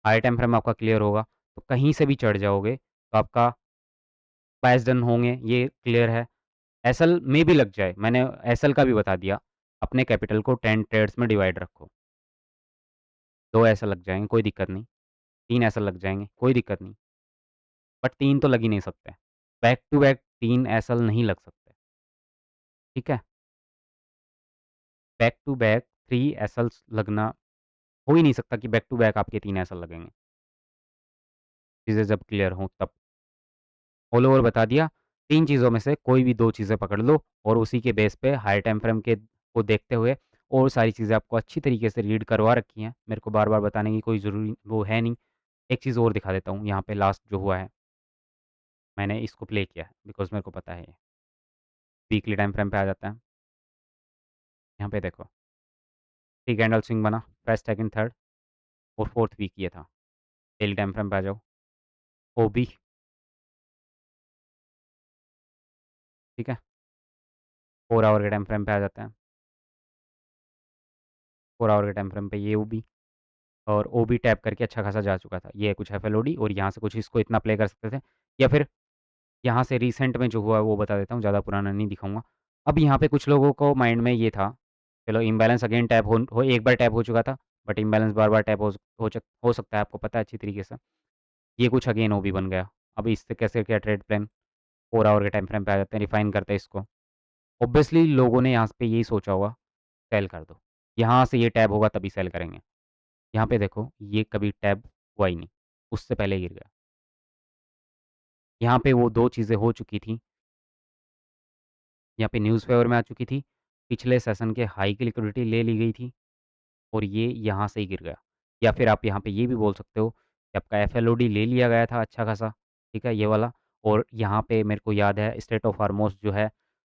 हाई टाइम फ्रेम आपका क्लियर होगा, तो कहीं से भी चढ़ जाओगे तो आपका बायस डन होंगे, ये क्लियर है। एसएल में भी लग जाए, मैंने एसएल का भी बता दिया, अपने कैपिटल को 10 ट्रेड्स में डिवाइड रखो। 2 एसएल लग जाएँगे, कोई दिक्कत नहीं। 3 एसएल लग जाएँगे, कोई दिक्कत नहीं। बट 3 तो लग ही नहीं सकते। बैक टू बैक 3 एसएल नहीं लग सकते, ठीक है? बैक टू बैक 3 एसएल्स लगना हो ही नहीं सकता कि बैक टू बैक आपके 3 एसएल लगेंगे, चीज़ें जब क्लियर हों तब। ऑल ओवर बता दिया, 3 चीज़ों में से कोई भी 2 चीज़ें पकड़ लो और उसी के बेस पे हाई टाइम फ्रेम के को देखते हुए और सारी चीज़ें आपको अच्छी तरीके से रीड करवा रखी हैं। मेरे को बार-बार बताने की कोई ज़रूरी वो है नहीं। एक चीज़ और दिखा देता हूँ, यहाँ पे लास्ट जो हुआ है, मैंने इसको प्ले किया है बिकॉज़ मेरे को पता है ये। वीकली टाइम फ्रेम पे आ जाता है। यहाँ पे देखो, 3 कैंडल स्विंग बना, फर्स्ट, सेकंड, थर्ड और फोर्थ वीक ये था। डेली टाइम फ्रेम पे आ जाओ, ओबी, ठीक है? 4 आवर के टाइम फ्रेम पे आ जाता है। 4 आवर के टाइम फ्रेम पे ये ओबी, और ओबी टैप करके अच्छा खासा जा चुका था। ये कुछ एफएलओडी और यहाँ से कुछ इसको इतना प्ले कर सकते थे या फिर यहाँ से रिसेंट में जो हुआ वो बता देता हूँ, ज़्यादा पुराना नहीं दिखाऊँगा। अब यहाँ पे कुछ लोगों को माइंड में ये था, चलो इम्बैलेंस अगेन टैप हो एक बार टैप हो चुका था, बट इम्बैलेंस बार-बार टैप हो सकता है, आपको पता है अच्छी तरीके से। ये कुछ अगेन ओबी बन गया। अब इससे कैसे क्या ट्रेड प्लान 4 आवर के टाइम फ्रेम पे आ जाते हैं, रिफाइन करते हैं इसको। ऑब्वियसली लोगों ने यहाँ पे यही सोचा होगा, सेल कर दो। यहाँ से ये टैब होगा तभी सेल करेंगे। यहाँ पे देखो, ये कभी टैब हुआ ही नहीं, उससे पहले गिर गया। यहाँ पे वो 2 चीज़ें हो चुकी थी, यहाँ पे न्यूज़ फ़ेवर में आ चुकी थी, पिछले सेशन के हाई की लिक्विडिटी ले ली गई थी और ये यहाँ से ही गिर गया। या फिर आप यहाँ पे ये भी बोल सकते हो कि आपका एफएलओडी ले लिया गया था अच्छा खासा, ठीक है, ये वाला। और यहाँ पे मेरे को याद है स्टेट ऑफ हार्मोस जो है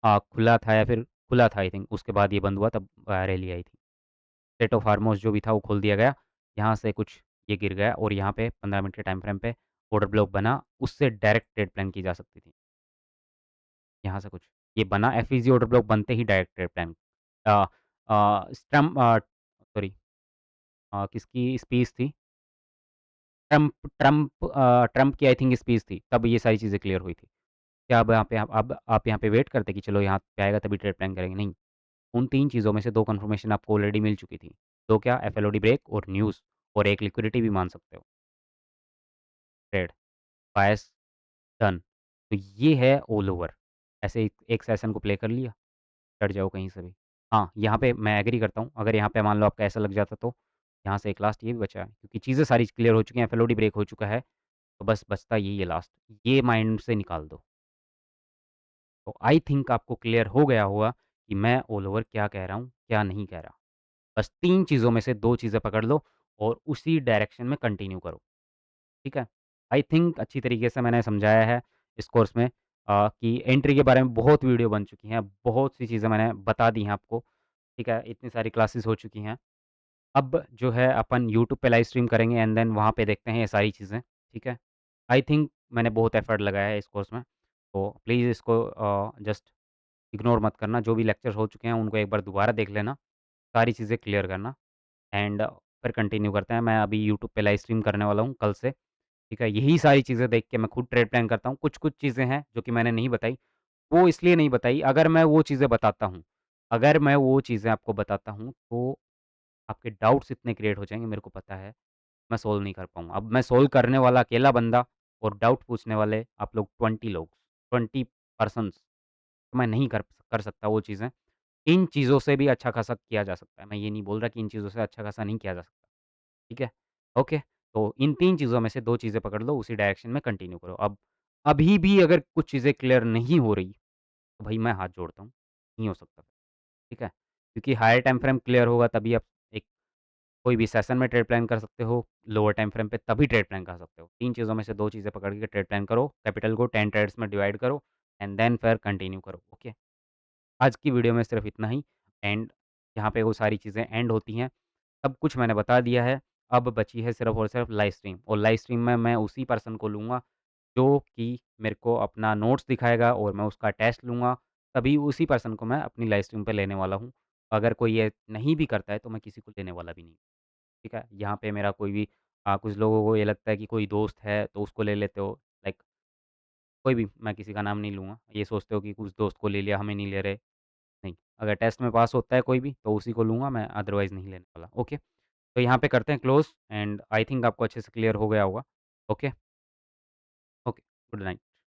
खुला था या फिर खुला था आई थिंक, उसके बाद ये बंद हुआ तब रैली आई थी। स्टेट ऑफ हार्मोस जो भी था वो खोल दिया गया, यहाँ से कुछ ये गिर गया और यहाँ पे 15 मिनट के टाइम फ्रेम पे ऑर्डर ब्लॉक बना, उससे डायरेक्ट ट्रेड प्लान की जा सकती थी। यहाँ से कुछ ये बना, एफईजी ऑर्डर ब्लॉक बनते ही डायरेक्ट ट्रेड प्लान सॉरी किसकी स्पीच थी? ट्रम्प की आई थिंक स्पीच थी, तब ये सारी चीज़ें क्लियर हुई थी। क्या अब यहाँ पे अब आप यहाँ पे वेट करते कि चलो यहाँ पे आएगा तभी ट्रेड प्लान करेंगे? नहीं, उन 3 चीज़ों में से 2 कन्फर्मेशन आपको ऑलरेडी मिल चुकी थी। 2 क्या? एफएलओडी ब्रेक और न्यूज़ और एक लिक्विडिटी भी मान सकते हो, ट्रेड, बायस, डन। तो ये है ऑल ओवर। ऐसे एक सेशन को प्ले कर लिया, चढ़ जाओ कहीं से भी। हाँ, यहाँ पे मैं एग्री करता हूँ, अगर यहाँ पे मान लो आपका ऐसा लग जाता तो यहाँ से एक लास्ट ये भी बचा है, क्योंकि चीज़ें सारी क्लियर हो चुकी हैं, एफएलओडी ब्रेक हो चुका है, तो बस बचता यही है लास्ट, ये माइंड से निकाल दो। तो आई थिंक आपको क्लियर हो गया होगा कि मैं ऑल ओवर क्या कह रहा हूँ, क्या नहीं कह रहा। बस 3 चीज़ों में से 2 चीज़ें पकड़ लो और उसी डायरेक्शन में कंटिन्यू करो, ठीक है? आई थिंक अच्छी तरीके से मैंने समझाया है इस कोर्स में कि एंट्री के बारे में बहुत वीडियो बन चुकी हैं, बहुत सी चीज़ें मैंने बता दी हैं आपको, ठीक है? इतनी सारी क्लासेस हो चुकी हैं। अब जो है अपन यूट्यूब पे लाइव स्ट्रीम करेंगे एंड देन वहाँ पे देखते हैं ये सारी चीज़ें, ठीक है? आई थिंक मैंने बहुत एफर्ट लगाया है इस कोर्स में, तो प्लीज़ इसको जस्ट इग्नोर मत करना। जो भी लेक्चर हो चुके हैं उनको एक बार दोबारा देख लेना, सारी चीज़ें क्लियर करना एंड फिर कंटिन्यू करते हैं। मैं अभी यूट्यूब पे लाइव स्ट्रीम करने वाला हूँ कल से, ठीक है? यही सारी चीज़ें देख के मैं खुद ट्रेड प्लान करता हूँ। कुछ-कुछ चीज़ें हैं जो कि मैंने नहीं बताई, वो इसलिए नहीं बताई, अगर मैं वो चीज़ें आपको बताता हूँ, तो आपके डाउट्स इतने क्रिएट हो जाएँगे, मेरे को पता है, मैं सॉल्व नहीं कर पाऊँगा। अब मैं सॉल्व करने वाला अकेला बंदा और डाउट पूछने वाले आप लोग 20 लोग, 20 पर्सन्स, तो मैं नहीं कर सकता वो चीज़ें। इन चीज़ों से भी अच्छा खासा किया जा सकता है। मैं ये नहीं बोल रहा कि इन चीज़ों से अच्छा खासा नहीं किया जा सकता, ठीक है? ओके, तो इन 3 चीज़ों में से 2 चीज़ें पकड़ लो, उसी डायरेक्शन में कंटिन्यू करो। अब अभी भी अगर कुछ चीज़ें क्लियर नहीं हो रही, तो भाई मैं हाथ जोड़ता हूँ, नहीं हो सकता, ठीक है? क्योंकि हायर टाइम फ्रेम क्लियर होगा तभी आप एक कोई भी सेशन में ट्रेड प्लान कर सकते हो, लोअर टाइम फ्रेम पे तभी ट्रेड प्लान कर सकते हो। 3 चीज़ों में से 2 चीज़ें पकड़ के ट्रेड प्लान करो, कैपिटल को 10 ट्रेड्स में डिवाइड करो एंड देन फिर कंटिन्यू करो, ओके? आज की वीडियो में सिर्फ इतना ही एंड यहाँ पे वो सारी चीज़ें एंड होती हैं। सब कुछ मैंने बता दिया है, अब बची है सिर्फ़ और सिर्फ़ लाइव स्ट्रीम और लाइव स्ट्रीम में मैं उसी पर्सन को लूँगा, जो कि मेरे को अपना नोट्स दिखाएगा और मैं उसका टेस्ट लूँगा, तभी उसी पर्सन को मैं अपनी लाइव स्ट्रीम पे लेने वाला हूँ। अगर कोई ये नहीं भी करता है, तो मैं किसी को लेने वाला भी नहीं, ठीक है? यहाँ पे मेरा कोई भी कुछ लोगों को ये लगता है कि कोई दोस्त है, तो उसको ले लेते हो, लाइक कोई भी, मैं किसी का नाम नहीं लूँगा। ये सोचते हो कि उस दोस्त को ले लिया, हमें नहीं ले रहे, नहीं। अगर टेस्ट में पास होता है कोई भी, तो उसी को लूँगा मैं, अदरवाइज़ नहीं लेने वाला, ओके? तो यहाँ पे करते हैं क्लोज़ एंड आई थिंक आपको अच्छे से क्लियर हो गया होगा। Okay, okay, good night.